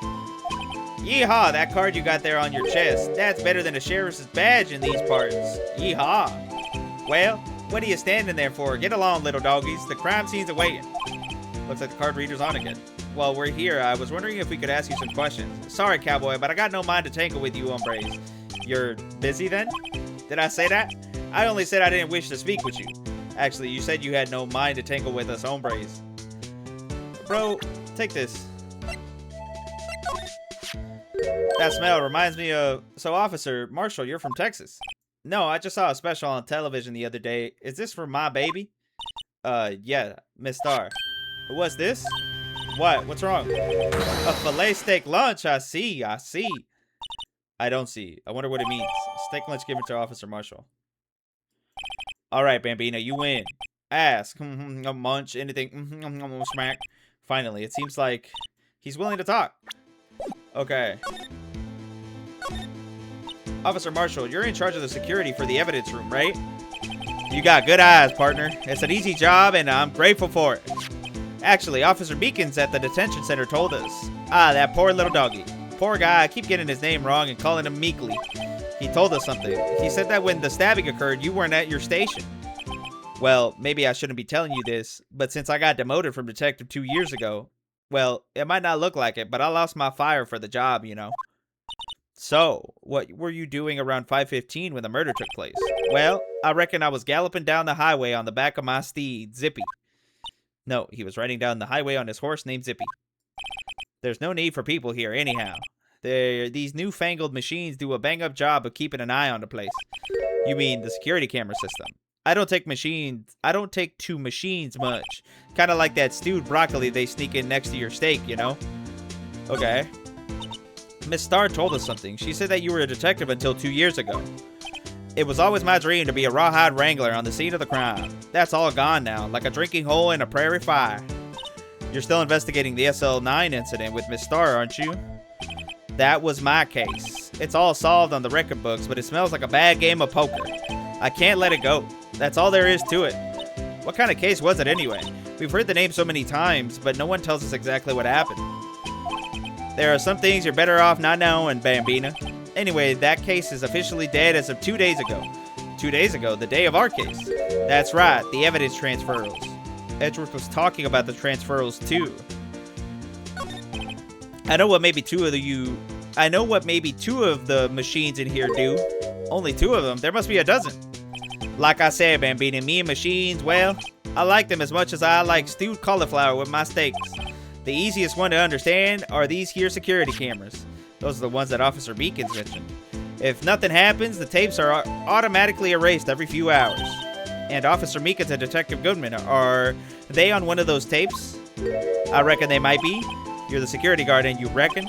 Yeehaw, that card you got there on your chest. That's better than a sheriff's badge in these parts. Yeehaw. Well, what are you standing there for? Get along, little doggies. The crime scene's awaiting. Looks like the card reader's on again. While we're here, I was wondering if we could ask you some questions. Sorry, cowboy, but I got no mind to tangle with you, hombres. You're busy then? Did I say that? I only said I didn't wish to speak with you. Actually, you said you had no mind to tangle with us hombres. Bro, take this. That smell reminds me of... So, Officer Marshall, you're from Texas. No, I just saw a special on television the other day. Is this for my baby? Yeah, Miss Star. What's this? What? What's wrong? A filet steak lunch. I see. I see. I don't see. I wonder what it means. Steak lunch given to Officer Marshall. All right, Bambina, you win. Ask. Munch. Anything. Smack. Finally, it seems like he's willing to talk. Okay. Officer Marshall, you're in charge of the security for the evidence room, right? You got good eyes, partner. It's an easy job, and I'm grateful for it. Actually, Officer Beacons at the detention center told us. Ah, that poor little doggy. Poor guy, I keep getting his name wrong and calling him Meekly. He told us something. He said that when the stabbing occurred, you weren't at your station. Well, maybe I shouldn't be telling you this, but since I got demoted from detective 2 years ago, well, it might not look like it, but I lost my fire for the job, you know. So, what were you doing around 5:15 when the murder took place? Well, I reckon I was galloping down the highway on the back of my steed, Zippy. No, he was riding down the highway on his horse named Zippy. There's no need for people here anyhow. These newfangled machines do a bang-up job of keeping an eye on the place. You mean the security camera system? I don't take to machines much. Kind of like that stewed broccoli they sneak in next to your steak, you know? Okay. Miss Starr told us something. She said that you were a detective until 2 years ago. It was always my dream to be a rawhide wrangler on the scene of the crime. That's all gone now, like a drinking hole in a prairie fire. You're still investigating the SL9 incident with Miss Starr, aren't you? That was my case. It's all solved on the record books, but it smells like a bad game of poker. I can't let it go. That's all there is to it. What kind of case was it anyway? We've heard the name so many times, but no one tells us exactly what happened. There are some things you're better off not knowing, Bambina. Anyway, that case is officially dead as of 2 days ago. 2 days ago, the day of our case. That's right, the evidence transferals. Edgeworth was talking about the transferals too. I know what maybe two of the machines in here do. Only 2 of them. There must be a dozen. Like I said, Bambina, me and machines, well, I like them as much as I like stewed cauliflower with my steaks. The easiest one to understand are these here security cameras. Those are the ones that Officer Beacons mentioned. If nothing happens, the tapes are automatically erased every few hours. And Officer Meekins and Detective Goodman, are they on one of those tapes? I reckon they might be. You're the security guard and you reckon?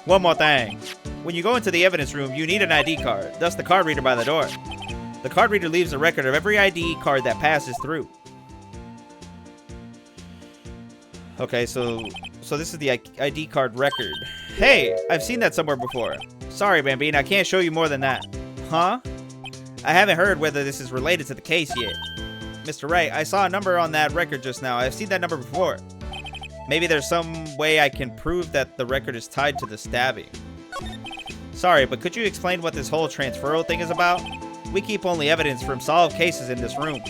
One more thing. When you go into the evidence room, you need an ID card. Thus the card reader by the door. The card reader leaves a record of every ID card that passes through. Okay, so this is the ID card record. Hey, I've seen that somewhere before. Sorry, Bambina, I can't show you more than that. Huh? I haven't heard whether this is related to the case yet. Mr. Wright, I saw a number on that record just now. I've seen that number before. Maybe there's some way I can prove that the record is tied to the stabbing. Sorry, but could you explain what this whole transferal thing is about? We keep only evidence from solved cases in this room.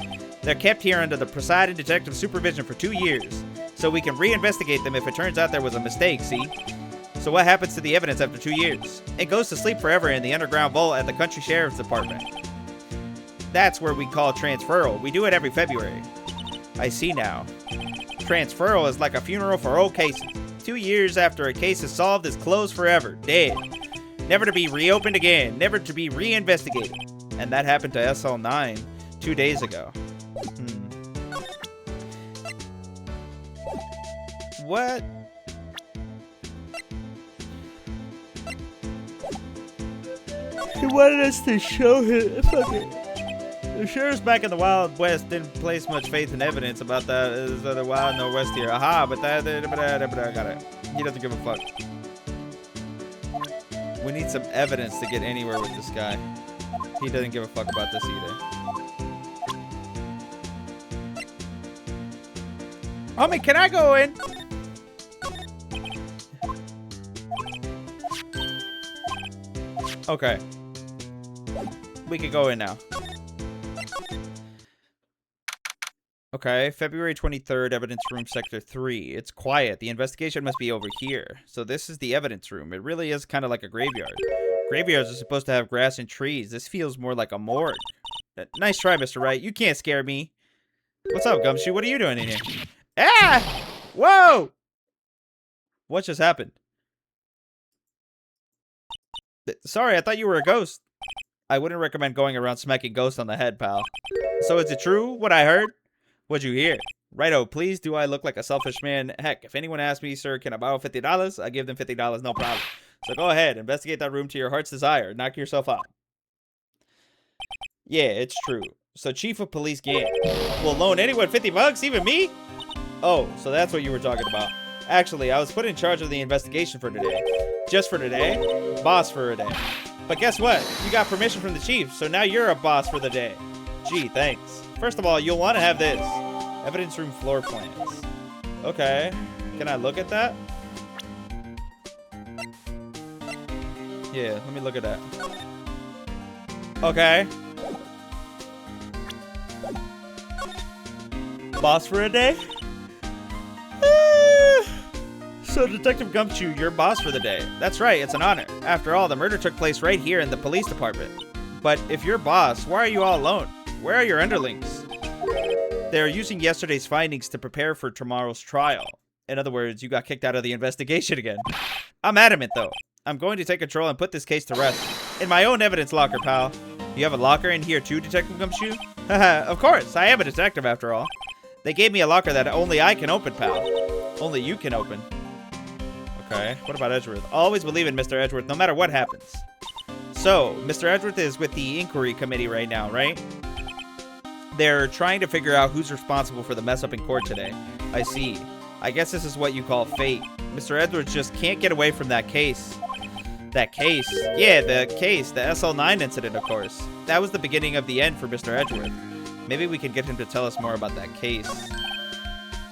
They're kept here under the presiding detective's supervision for 2 years, so we can reinvestigate them if it turns out there was a mistake, see? So what happens to the evidence after 2 years? It goes to sleep forever in the underground vault at the Country Sheriff's Department. That's where we call transferal. We do it every February. I see now. Transferal is like a funeral for old cases. 2 years after a case is solved, it's closed forever, dead. Never to be reopened again, never to be reinvestigated. And that happened to SL9 2 days ago. What? He wanted us to show him. The sheriff's back in the Wild West didn't place much faith in evidence about that other Wild Northwest here. Aha, but I got it. He doesn't give a fuck. We need some evidence to get anywhere with this guy. He doesn't give a fuck about this either. Homie, can I go in? Okay. We can go in now. Okay, February 23rd, evidence room, sector 3. It's quiet. The investigation must be over here. So this is the evidence room. It really is kind of like a graveyard. Graveyards are supposed to have grass and trees. This feels more like a morgue. Nice try, Mr. Wright. You can't scare me. What's up, Gumshoe? What are you doing in here? Ah! Whoa! What just happened? Sorry, I thought you were a ghost. I wouldn't recommend going around smacking ghosts on the head, pal. So is it true, what I heard? What'd you hear? Righto, please, do I look like a selfish man? Heck, if anyone asks me, sir, can I borrow $50? I give them $50, no problem. So go ahead, investigate that room to your heart's desire. Knock yourself out. Yeah, it's true. So Chief of Police Gant will loan anyone $50, even me? Oh, so that's what you were talking about. Actually, I was put in charge of the investigation for today. Just for today? Boss for a day. But guess what? You got permission from the chief, so now you're a boss for the day. Gee, thanks. First of all, you'll want to have this. Evidence room floor plans. Okay. Can I look at that? Yeah, let me look at that. Okay. Boss for a day? So, Detective Gumshoe, you're boss for the day. That's right, it's an honor. After all, the murder took place right here in the police department. But if you're boss, why are you all alone? Where are your underlings? They're using yesterday's findings to prepare for tomorrow's trial. In other words, you got kicked out of the investigation again. I'm adamant, though. I'm going to take control and put this case to rest. In my own evidence locker, pal. You have a locker in here too, Detective Gumshoe? Haha, of course, I am a detective after all. They gave me a locker that only I can open, pal. Only you can open. Okay, what about Edgeworth? Always believe in Mr. Edgeworth, no matter what happens. So, Mr. Edgeworth is with the inquiry committee right now, right? They're trying to figure out who's responsible for the mess up in court today. I see. I guess this is what you call fate. Mr. Edgeworth just can't get away from that case. That case? Yeah, the case. The SL9 incident, of course. That was the beginning of the end for Mr. Edgeworth. Maybe we can get him to tell us more about that case.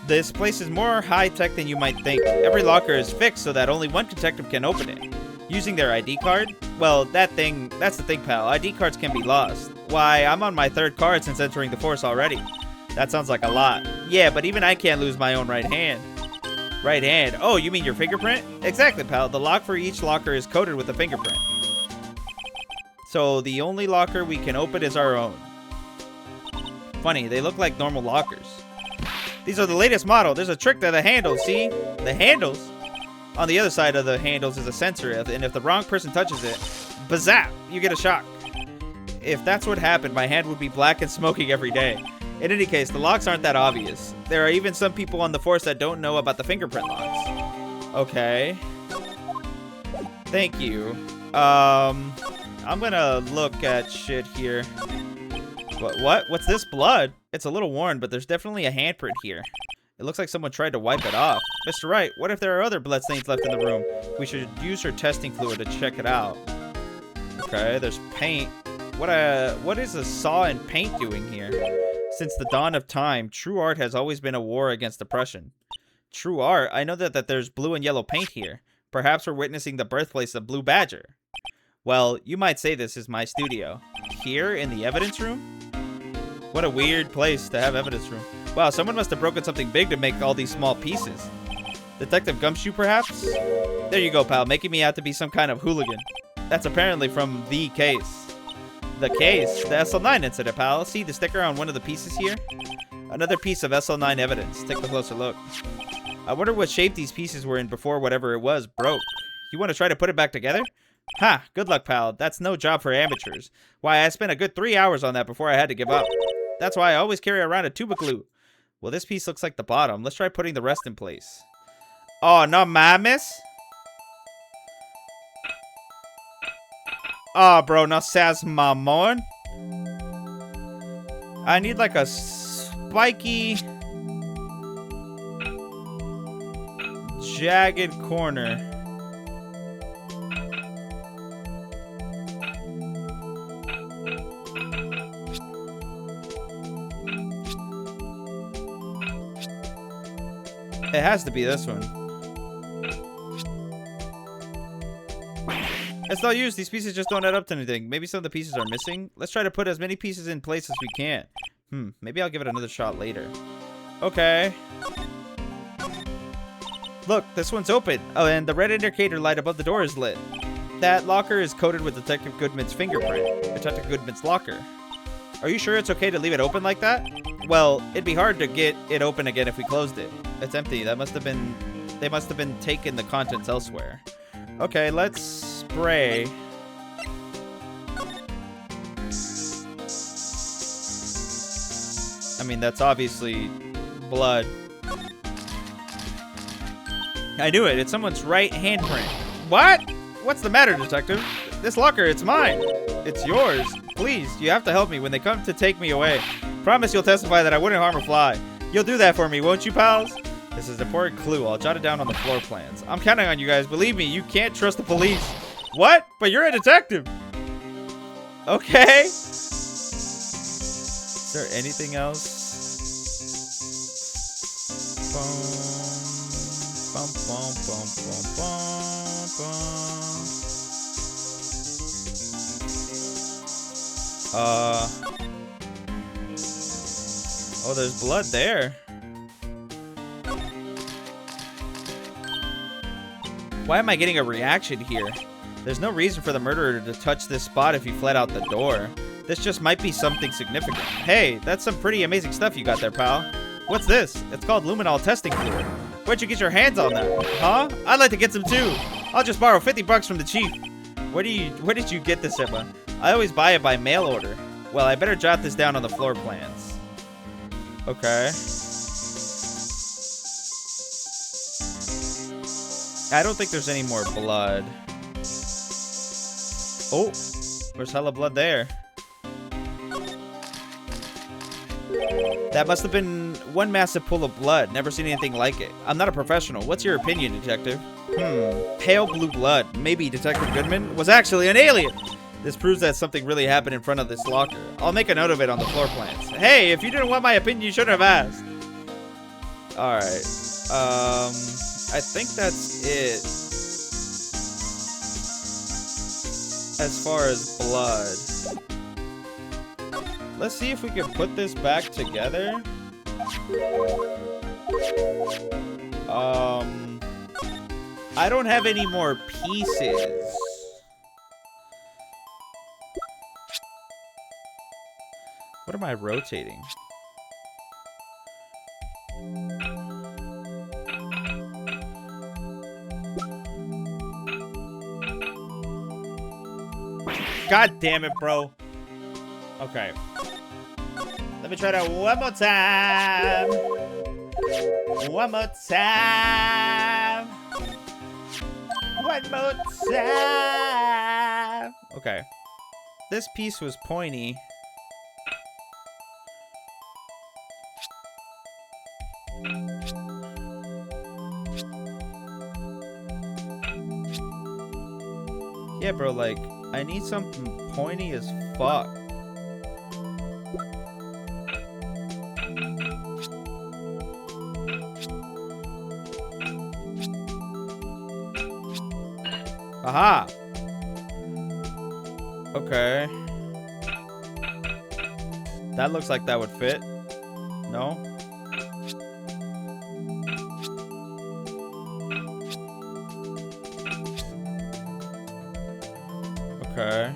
This place is more high-tech than you might think. Every locker is fixed so that only one detective can open it. Using their ID card? Well, that's the thing, pal. ID cards can be lost. Why, I'm on my 3rd card since entering the force already. That sounds like a lot. Yeah, but even I can't lose my own right hand. Right hand? Oh, you mean your fingerprint? Exactly, pal. The lock for each locker is coded with a fingerprint. So the only locker we can open is our own. Funny, they look like normal lockers. These are the latest model. There's a trick to the handles, see? The handles? On the other side of the handles is a sensor, and if the wrong person touches it, bazap, you get a shock. If that's what happened, my hand would be black and smoking every day. In any case, the locks aren't that obvious. There are even some people on the force that don't know about the fingerprint locks. Okay. Thank you. I'm gonna look at shit here. What? What's this? Blood? It's a little worn, but there's definitely a handprint here. It looks like someone tried to wipe it off. Mr. Wright, what if there are other blood stains left in the room? We should use her testing fluid to check it out. Okay, there's paint. What is a saw and paint doing here? Since the dawn of time, true art has always been a war against oppression. True art? I know that there's blue and yellow paint here. Perhaps we're witnessing the birthplace of Blue Badger. Well, you might say this is my studio. Here in the evidence room? What a weird place to have evidence room. Wow, someone must have broken something big to make all these small pieces. Detective Gumshoe, perhaps? There you go, pal, making me out to be some kind of hooligan. That's apparently from the case. The case? The SL9 incident, pal. See the sticker on one of the pieces here? Another piece of SL9 evidence. Take a closer look. I wonder what shape these pieces were in before whatever it was broke. You want to try to put it back together? Ha! Good luck, pal. That's no job for amateurs. Why, I spent a good 3 hours on that before I had to give up. That's why I always carry around a tube of glue. Well, this piece looks like the bottom. Let's try putting the rest in place. Oh, no mames. Oh, bro, no seas mamon. I need like a spiky, jagged corner. It has to be this one. It's no use. These pieces just don't add up to anything. Maybe some of the pieces are missing. Let's try to put as many pieces in place as we can. Maybe I'll give it another shot later. Okay. Look, this one's open. Oh, and the red indicator light above the door is lit. That locker is coated with Detective Goodman's fingerprint. Detective Goodman's locker. Are you sure it's okay to leave it open like that? Well, it'd be hard to get it open again if we closed it. It's empty. They must have been taking the contents elsewhere. Okay, let's spray. I mean, that's obviously blood. I knew it. It's someone's right handprint. What? What's the matter, detective? This locker, it's mine. It's yours. Please, you have to help me when they come to take me away. Promise you'll testify that I wouldn't harm a fly. You'll do that for me, won't you, pals? This is an important clue. I'll jot it down on the floor plans. I'm counting on you guys. Believe me, you can't trust the police. What? But you're a detective. Okay. Is there anything else? Bum, bum, bum, bum, bum, bum. Oh, there's blood there. Why am I getting a reaction here? There's no reason for the murderer to touch this spot if he fled out the door. This just might be something significant. Hey, that's some pretty amazing stuff you got there, pal. What's this? It's called luminol testing fluid. Where'd you get your hands on that? Huh? I'd like to get some too. I'll just borrow 50 bucks from the chief. Where did you get this, Emma? I always buy it by mail order. Well, I better jot this down on the floor plans. Okay. I don't think there's any more blood. Oh, there's hella blood there. That must have been one massive pool of blood. Never seen anything like it. I'm not a professional. What's your opinion, detective? Pale blue blood. Maybe Detective Goodman was actually an alien. This proves that something really happened in front of this locker. I'll make a note of it on the floor plans. Hey, if you didn't want my opinion, you shouldn't have asked. Alright. I think that's it. As far as blood. Let's see if we can put this back together. I don't have any more pieces. What am I rotating? God damn it, bro. Okay. Let me try that one more time. One more time. One more time. Okay. This piece was pointy. Yeah, bro, like, I need something pointy as fuck. Aha! Okay. That looks like that would fit. No? Okay.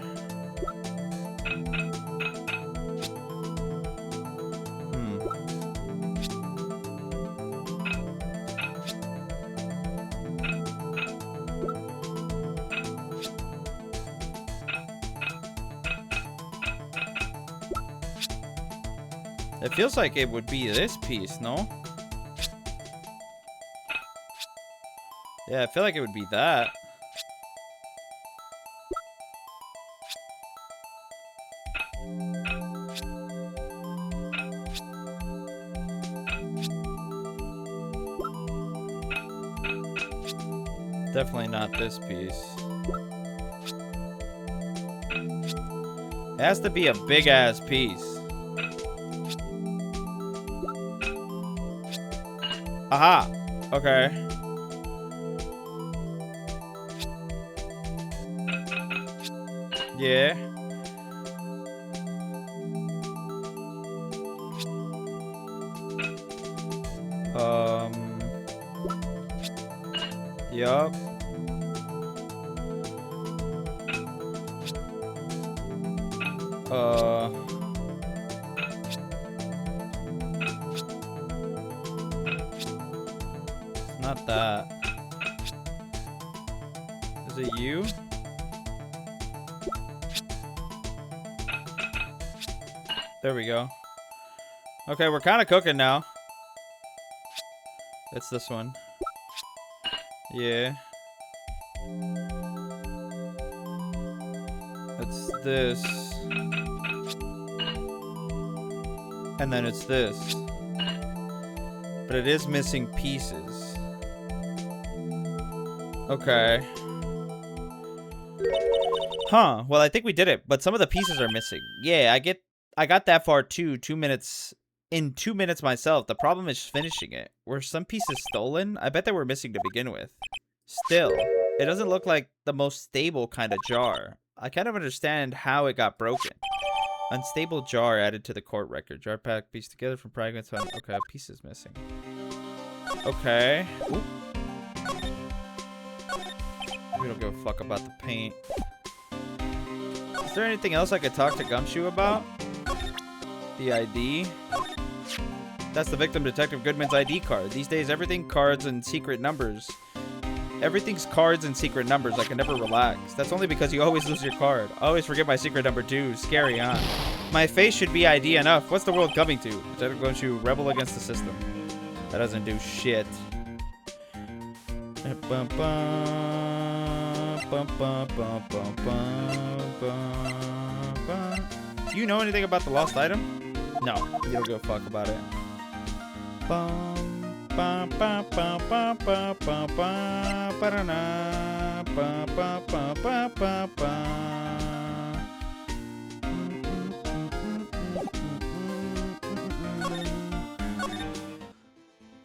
It feels like it would be this piece, no? Yeah, I feel like it would be that. Definitely not this piece. It has to be a big ass piece. Aha! Okay. Yeah. Yup. Not that. Is it you? There we go. Okay, we're kind of cooking now. It's this one. Yeah. It's this. And then it's this. But it is missing pieces. Okay. Huh. Well, I think we did it, but some of the pieces are missing. Yeah, I got that far too. 2 minutes. In 2 minutes myself. The problem is finishing it. Were some pieces stolen? I bet they were missing to begin with. Still, it doesn't look like the most stable kind of jar. I kind of understand how it got broken. Unstable jar added to the court record. Jar pack pieced together from fragments. Okay, a piece is missing. Okay. Ooh. We don't give a fuck about the paint. Is there anything else I could talk to Gumshoe about? The ID? That's the victim, Detective Goodman's ID card. These days, everything cards and secret numbers. Everything's cards and secret numbers. I can never relax. That's only because you always lose your card. I always forget my secret number too. Scary, huh? My face should be ID enough. What's the world coming to? Detective Gumshoe, rebel against the system. That doesn't do shit. Do you know anything about the lost item? No, you don't give a fuck about it.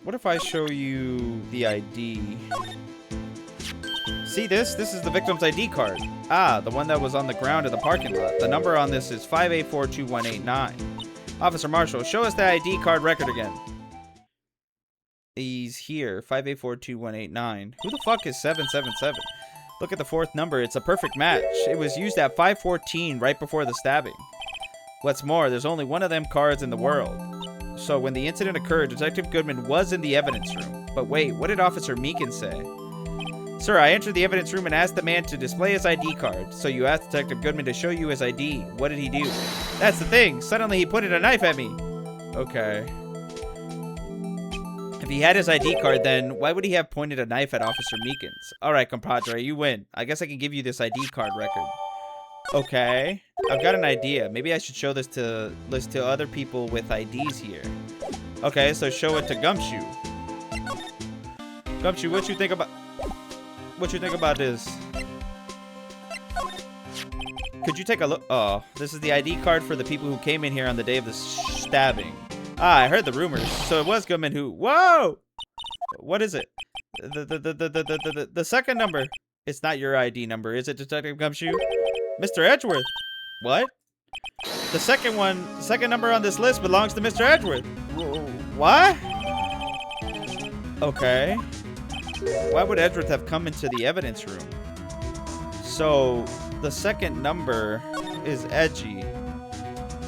What if I show you the ID? See this? This is the victim's ID card. Ah, the one that was on the ground in the parking lot. The number on this is 5842189. Officer Marshall, show us the ID card record again. He's here, 5842189. Who the fuck is 777? Look at the fourth number. It's a perfect match. It was used at 5:14 right before the stabbing. What's more, there's only one of them cards in the world. So when the incident occurred, Detective Goodman was in the evidence room. But wait, what did Officer Meekin say? Sir, I entered the evidence room and asked the man to display his ID card. So you asked Detective Goodman to show you his ID. What did he do? That's the thing. Suddenly he pointed a knife at me. Okay. If he had his ID card, then why would he have pointed a knife at Officer Meekins? Alright, compadre, you win. I guess I can give you this ID card record. Okay. I've got an idea. Maybe I should show this to other people with IDs here. Okay, so show it to Gumshoe. Gumshoe, what you think about this? Could you take a look? Oh, this is the ID card for the people who came in here on the day of the stabbing. Ah, I heard the rumors. So it was Goodman who... Whoa! What is it? The second number. It's not your ID number, is it, Detective Gumshoe? Mr. Edgeworth. What? The second number on this list belongs to Mr. Edgeworth. What? Okay. Why would Edgeworth have come into the evidence room? So, the second number is Edgy.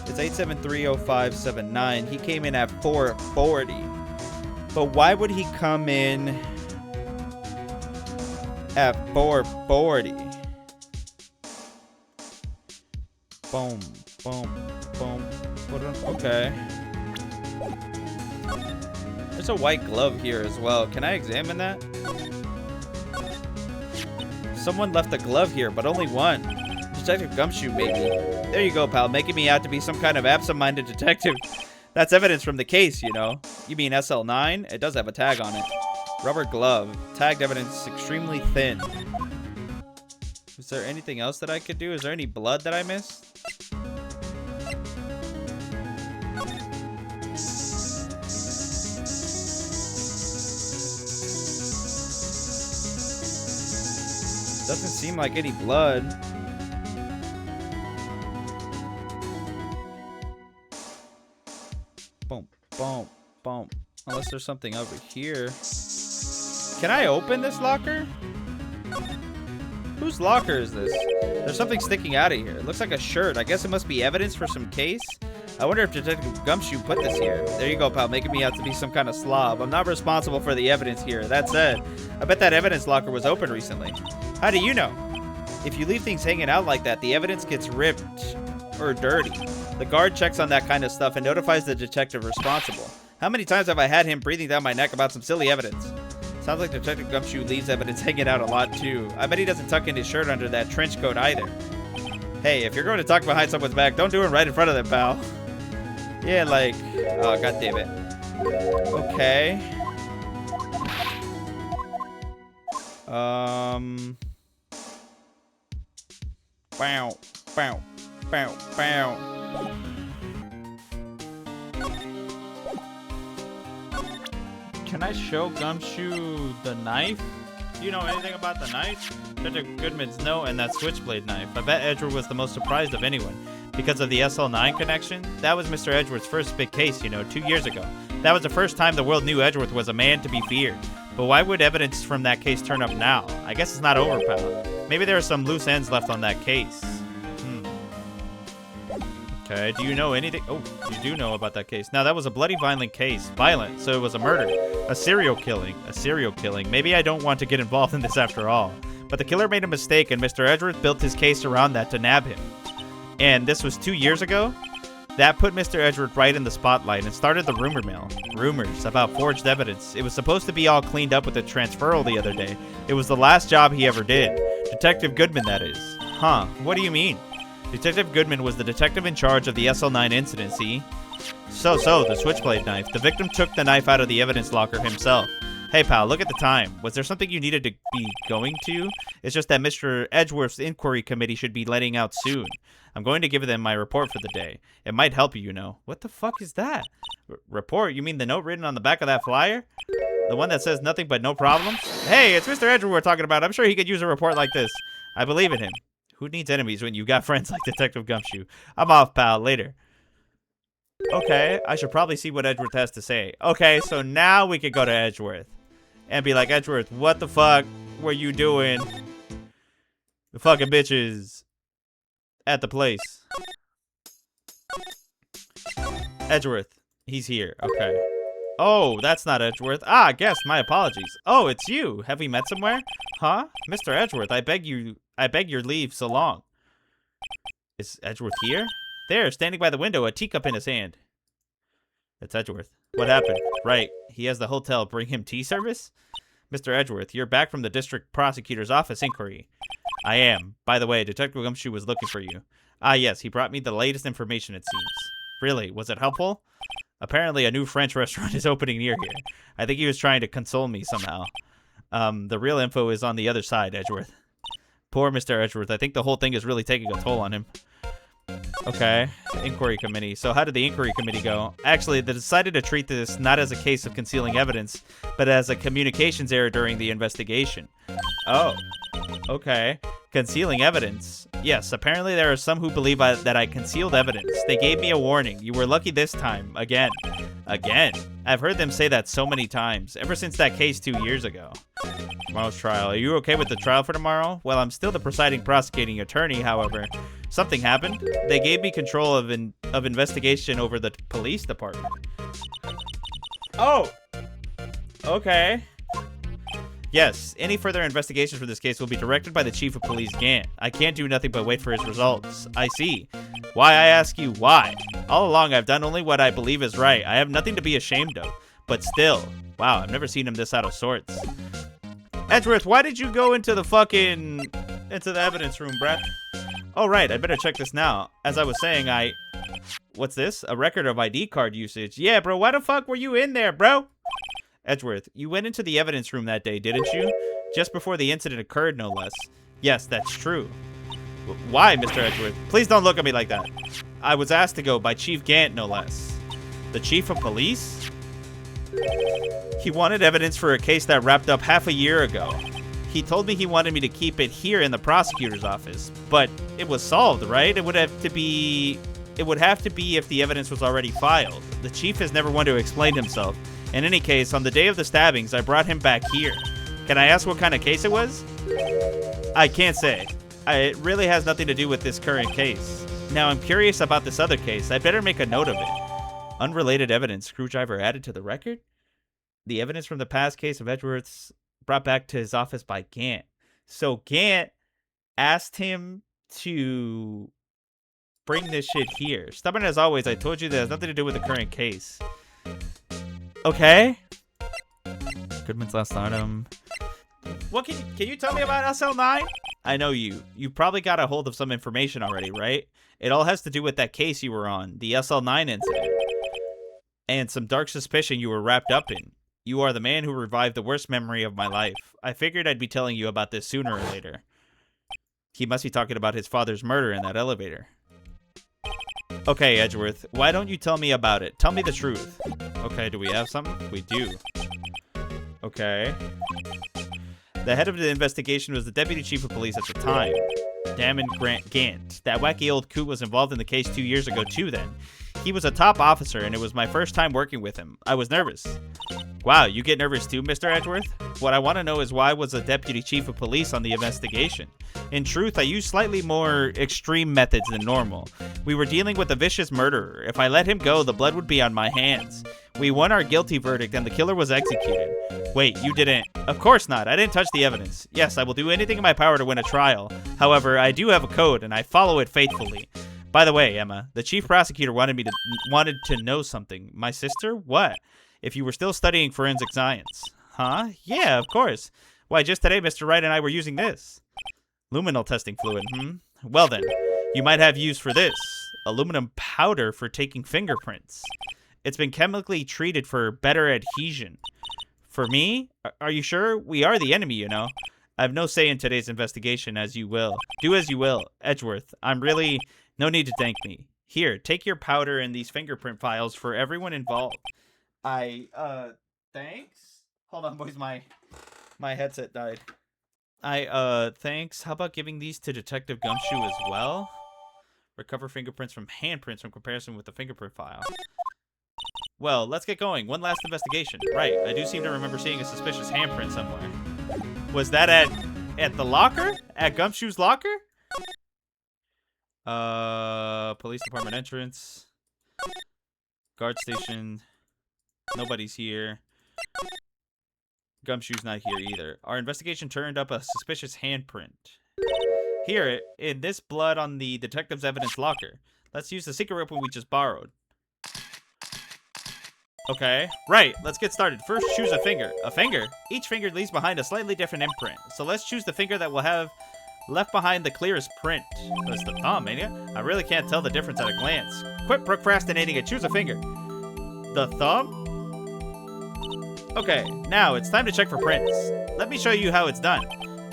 It's 8730579. He came in at 440. But why would he come in at 440? Boom, boom, boom. Okay. There's a white glove here as well. Can I examine that? Someone left a glove here, but only one. Detective Gumshoe, maybe. There you go, pal. Making me out to be some kind of absent-minded detective. That's evidence from the case, you know. You mean SL9? It does have a tag on it. Rubber glove. Tagged evidence extremely thin. Is there anything else that I could do? Is there any blood that I missed? Doesn't seem like any blood. Boom, boom, boom. Unless there's something over here. Can I open this locker? Whose locker is this? There's something sticking out of here. It looks like a shirt. I guess it must be evidence for some case. I wonder if Detective Gumshoe put this here. There you go, pal. Making me out to be some kind of slob. I'm not responsible for the evidence here. That said, I bet that evidence locker was open recently. How do you know? If you leave things hanging out like that, the evidence gets ripped or dirty. The guard checks on that kind of stuff and notifies the detective responsible. How many times have I had him breathing down my neck about some silly evidence? Sounds like Detective Gumshoe leaves evidence hanging out a lot too. I bet he doesn't tuck in his shirt under that trench coat either. Hey, if you're going to talk behind someone's back, don't do it right in front of them, pal. Yeah, like... Oh, god damn it. Okay. Bow, bow, bow, bow. Can I show Gumshoe the knife? Do you know anything about the knife? Detective Goodman's note and that switchblade knife. I bet Edgeworth was the most surprised of anyone. Because of the SL9 connection? That was Mr. Edgeworth's first big case, 2 years ago. That was the first time the world knew Edgeworth was a man to be feared. But why would evidence from that case turn up now? I guess it's not over, pal. Maybe there are some loose ends left on that case. Okay, do you know anything? Oh, you do know about that case. Now, that was a bloody violent case. Violent, so it was a murder. A serial killing. A serial killing. Maybe I don't want to get involved in this after all. But the killer made a mistake, and Mr. Edgeworth built his case around that to nab him. And this was 2 years ago? That put Mr. Edgeworth right in the spotlight and started the rumor mill. Rumors about forged evidence. It was supposed to be all cleaned up with the transferal the other day. It was the last job he ever did. Detective Goodman, that is. Huh, what do you mean? Detective Goodman was the detective in charge of the SL9 incident, see? So, the switchblade knife. The victim took the knife out of the evidence locker himself. Hey, pal, look at the time. Was there something you needed to be going to? It's just that Mr. Edgeworth's inquiry committee should be letting out soon. I'm going to give them my report for the day. It might help you, What the fuck is that? Report? You mean the note written on the back of that flyer? The one that says nothing but no problems? Hey, it's Mr. Edgeworth we're talking about. I'm sure he could use a report like this. I believe in him. Who needs enemies when you got friends like Detective Gumshoe? I'm off, pal. Later. Okay, I should probably see what Edgeworth has to say. Okay, so now we could go to Edgeworth. And be like, Edgeworth, what the fuck were you doing? The fucking bitches at the place. Edgeworth. He's here. Okay. Oh, that's not Edgeworth. Ah, guess. My apologies. Oh, it's you. Have we met somewhere? Huh? Mr. Edgeworth, I beg your leave so long. Is Edgeworth here? There, standing by the window, a teacup in his hand. It's Edgeworth. What happened? Right. He has the hotel bring him tea service? Mr. Edgeworth, you're back from the district prosecutor's office inquiry. I am. By the way, Detective Gumshoe was looking for you. Ah, yes, he brought me the latest information, it seems. Really? Was it helpful? Apparently, a new French restaurant is opening near here. I think he was trying to console me somehow. The real info is on the other side, Edgeworth. Poor Mr. Edgeworth. I think the whole thing is really taking a toll on him. Okay, inquiry committee. So how did the inquiry committee go? Actually, they decided to treat this not as a case of concealing evidence, but as a communications error during the investigation. Oh, okay. Concealing evidence. Yes, apparently there are some who believe that I concealed evidence. They gave me a warning. You were lucky this time. Again. Again. I've heard them say that so many times, ever since that case 2 years ago. Tomorrow's trial. Are you okay with the trial for tomorrow? Well, I'm still the presiding prosecuting attorney, however. Something happened. They gave me control of investigation over the police department. Oh! Okay. Yes, any further investigations for this case will be directed by the Chief of Police Gant. I can't do nothing but wait for his results. I see. Why, I ask you, why? All along, I've done only what I believe is right. I have nothing to be ashamed of. But still, wow, I've never seen him this out of sorts. Edgeworth, why did you go into the evidence room, bruh? Oh, right, I better check this now. As I was saying, what's this? A record of ID card usage. Yeah, bro, why the fuck were you in there, bro? Edgeworth, you went into the evidence room that day, didn't you? Just before the incident occurred, no less. Yes, that's true. Why, Mr. Edgeworth? Please don't look at me like that. I was asked to go by Chief Gant, no less. The Chief of Police? He wanted evidence for a case that wrapped up half a year ago. He told me he wanted me to keep it here in the prosecutor's office, but it was solved, right? It would have to be if the evidence was already filed. The chief has never wanted to explain himself. In any case, on the day of the stabbings, I brought him back here. Can I ask what kind of case it was? I can't say. It really has nothing to do with this current case. Now, I'm curious about this other case. I'd better make a note of it. Unrelated evidence. Screwdriver added to the record? The evidence from the past case of Edgeworth's brought back to his office by Gant. So Gant asked him to bring this shit here. Stubborn as always, I told you that has nothing to do with the current case. Okay. Goodman's last item. What can you tell me about SL9? I know you. You probably got a hold of some information already, right? It all has to do with that case you were on, the SL9 incident. And some dark suspicion you were wrapped up in. You are the man who revived the worst memory of my life. I figured I'd be telling you about this sooner or later. He must be talking about his father's murder in that elevator. Okay, Edgeworth, why don't you tell me about it? Tell me the truth. Okay, do we have something? We do. Okay. The head of the investigation was the deputy chief of police at the time, Damon Gant. That wacky old coot was involved in the case 2 years ago too then. He was a top officer, and it was my first time working with him. I was nervous. Wow, you get nervous too, Mr. Edgeworth? What I want to know is why was the deputy chief of police on the investigation? In truth, I used slightly more extreme methods than normal. We were dealing with a vicious murderer. If I let him go, the blood would be on my hands. We won our guilty verdict, and the killer was executed. Wait, you didn't? Of course not. I didn't touch the evidence. Yes, I will do anything in my power to win a trial. However, I do have a code, and I follow it faithfully. By the way, Emma, the chief prosecutor wanted to know something. My sister? What? If you were still studying forensic science. Huh? Yeah, of course. Why, just today, Mr. Wright and I were using this. Luminal testing fluid, Well then, you might have use for this. Aluminum powder for taking fingerprints. It's been chemically treated for better adhesion. For me? Are you sure? We are the enemy, you know. I have no say in today's investigation, as you will. Do as you will. Edgeworth, I'm really... No need to thank me. Here, take your powder and these fingerprint files for everyone involved. Thanks? Hold on, boys, my headset died. Thanks. How about giving these to Detective Gumshoe as well? Recover fingerprints from handprints from comparison with the fingerprint file. Well, let's get going. One last investigation. Right, I do seem to remember seeing a suspicious handprint somewhere. Was that at the locker? At Gumshoe's locker? Police department entrance. Guard station. Nobody's here. Gumshoe's not here either. Our investigation turned up a suspicious handprint. Here, in this blood on the detective's evidence locker. Let's use the secret weapon we just borrowed. Okay, right, let's get started. First, choose a finger. A finger? Each finger leaves behind a slightly different imprint. So let's choose the finger that will have left behind the clearest print. That's the thumb, ain't it? I really can't tell the difference at a glance. Quit procrastinating and choose a finger. The thumb? Okay, now it's time to check for prints. Let me show you how it's done.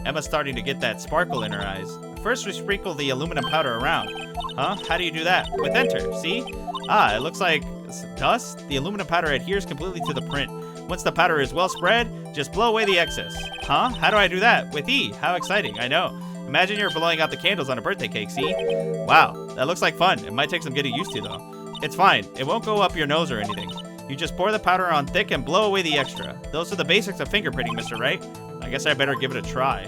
Emma's starting to get that sparkle in her eyes. First, we sprinkle the aluminum powder around. Huh? How do you do that? With enter, see? Ah, it looks like dust. The aluminum powder adheres completely to the print. Once the powder is well spread, just blow away the excess. Huh? How do I do that? With E. How exciting, I know. Imagine you're blowing out the candles on a birthday cake, see? Wow, that looks like fun. It might take some getting used to, though. It's fine. It won't go up your nose or anything. You just pour the powder on thick and blow away the extra. Those are the basics of fingerprinting, Mr. Wright. I guess I better give it a try.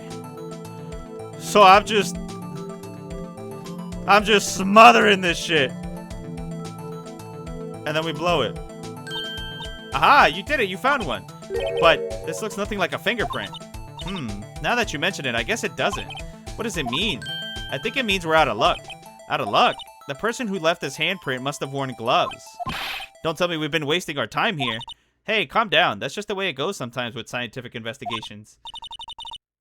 So I'm just smothering this shit. And then we blow it. Aha, you did it. You found one. But this looks nothing like a fingerprint. Now that you mention it, I guess it doesn't. What does it mean? I think it means we're out of luck. Out of luck? The person who left this handprint must have worn gloves. Don't tell me we've been wasting our time here. Hey, calm down. That's just the way it goes sometimes with scientific investigations.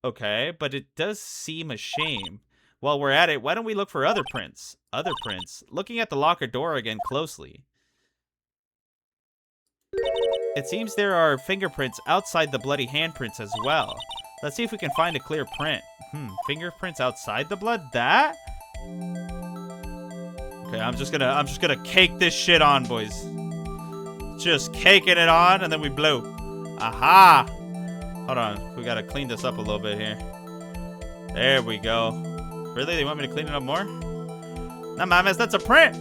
Okay, but it does seem a shame. While we're at it, why don't we look for other prints? Other prints? Looking at the locker door again closely. It seems there are fingerprints outside the bloody handprints as well. Let's see if we can find a clear print. Fingerprints outside the blood? That? Okay, I'm just gonna cake this shit on, boys. Just caking it on, and then we blow. Aha! Hold on, we gotta clean this up a little bit here. There we go. Really? They want me to clean it up more? Nah, mames, that's a print!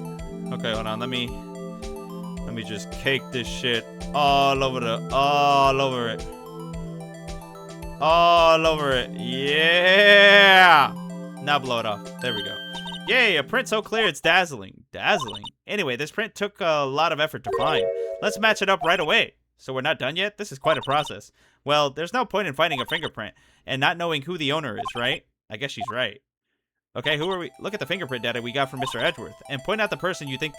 Okay, hold on, let me just cake this shit all over it. All over it. Yeah! Now blow it off. There we go. Yay, a print so clear it's dazzling. Dazzling? Anyway, this print took a lot of effort to find. Let's match it up right away. So we're not done yet? This is quite a process. Well, there's no point in finding a fingerprint and not knowing who the owner is, right? I guess she's right. Okay, who are we? Look at the fingerprint data we got from Mr. Edgeworth, and point out the person you think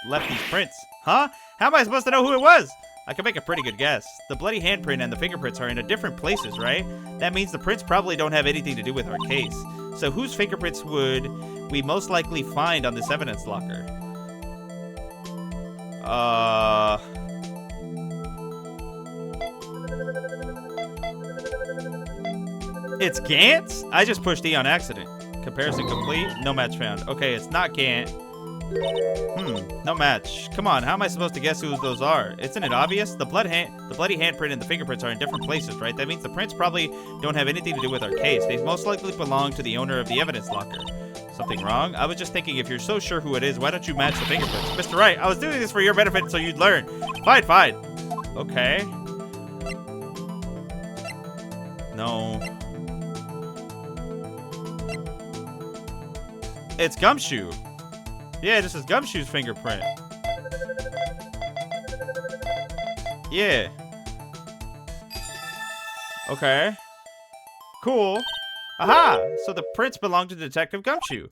left these prints. Huh? How am I supposed to know who it was? I can make a pretty good guess. The bloody handprint and the fingerprints are in different places, right? That means the prints probably don't have anything to do with our case. So whose fingerprints would we most likely find on this evidence locker? It's Gant's? I just pushed E on accident. Comparison complete. No match found. Okay, it's not Gant. No match. Come on, how am I supposed to guess who those are? Isn't it obvious? The bloody handprint and the fingerprints are in different places, right? That means the prints probably don't have anything to do with our case. They most likely belong to the owner of the evidence locker. Something wrong? I was just thinking, if you're so sure who it is, why don't you match the fingerprints? Mr. Wright, I was doing this for your benefit so you'd learn. Fine, fine. Okay. No. It's Gumshoe. Yeah, this is Gumshoe's fingerprint. Yeah. Okay. Cool. Aha! So the prints belong to Detective Gumshoe.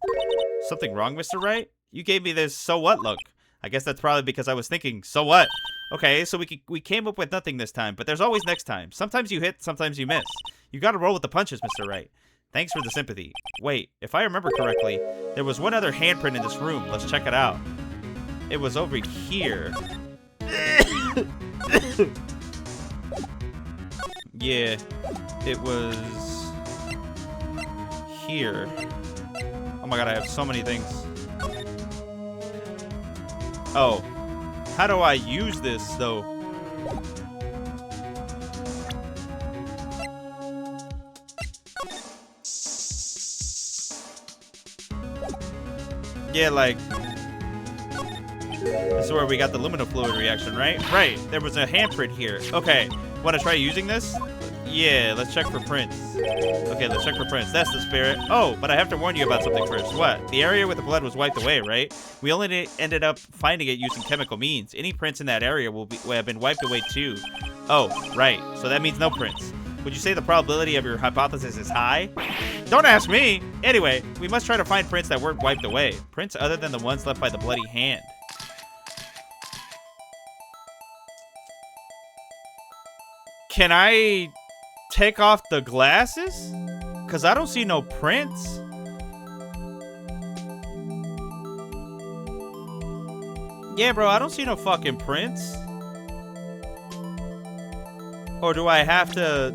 Something wrong, Mr. Wright? You gave me this so what look. I guess that's probably because I was thinking, so what? Okay, so we came up with nothing this time, but there's always next time. Sometimes you hit, sometimes you miss. You gotta roll with the punches, Mr. Wright. Thanks for the sympathy. Wait, if I remember correctly, there was one other handprint in this room. Let's check it out. It was over here. Yeah, it was here. Oh my god, I have so many things. Oh, how do I use this though? Yeah, like, this is where we got the luminal fluid reaction, right? Right, there was a handprint here. Okay, want to try using this? Yeah, let's check for prints. Okay, let's check for prints. That's the spirit. Oh, but I have to warn you about something first. What? The area with the blood was wiped away, right? We only ended up finding it using chemical means. Any prints in that area will have been wiped away too. Oh, right. So that means no prints. Would you say the probability of your hypothesis is high? Don't ask me! Anyway, we must try to find prints that weren't wiped away. Prints other than the ones left by the bloody hand. Can I take off the glasses? Because I don't see no prints. Yeah, bro, I don't see no fucking prints. Or do I have to...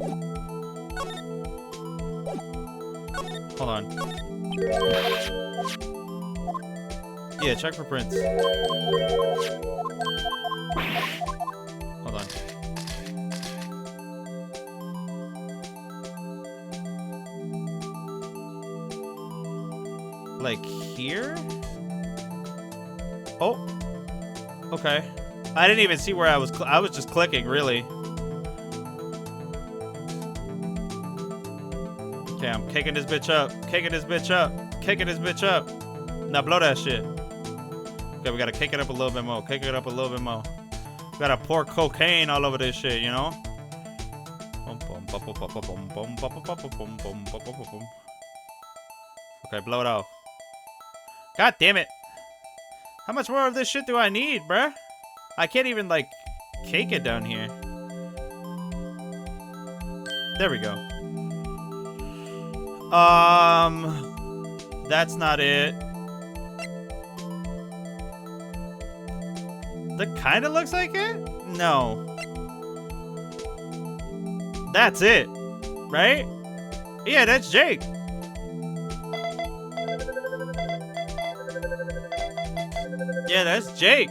Hold on. Yeah, check for prints. Hold on. Like here? Oh. Okay. I didn't even see where I was just clicking, really. Okay, I'm kicking this bitch up. Kicking this bitch up. Kicking this bitch up. Now blow that shit. Okay, we gotta kick it up a little bit more. Kick it up a little bit more. We gotta pour cocaine all over this shit, you know? Okay, blow it off. God damn it. How much more of this shit do I need, bruh? I can't even, like, cake it down here. There we go. That's not it. That kind of looks like it? No. That's it. Right? Yeah, that's Jake. Yeah, that's Jake.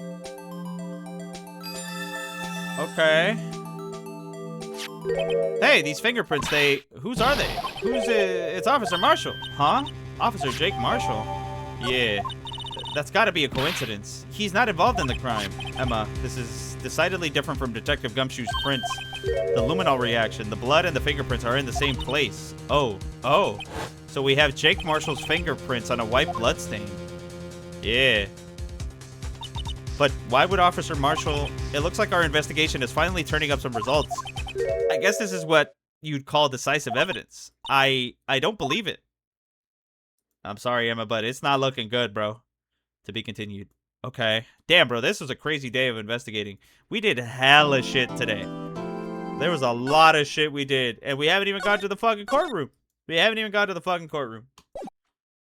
Okay. Hey, these fingerprints, whose are they? It's Officer Marshall. Huh? Officer Jake Marshall. Yeah. That's gotta be a coincidence. He's not involved in the crime. Emma, this is decidedly different from Detective Gumshoe's prints. The luminol reaction, the blood and the fingerprints are in the same place. Oh. So we have Jake Marshall's fingerprints on a white bloodstain. Yeah. But why would Officer Marshall... It looks like our investigation is finally turning up some results. I guess this is what you'd call decisive evidence. I don't believe it. I'm sorry, Emma, but it's not looking good, bro. To be continued. Okay. Damn, bro, this was a crazy day of investigating. We did hella shit today. There was a lot of shit we did, and we haven't even got to the fucking courtroom. We haven't even got to the fucking courtroom.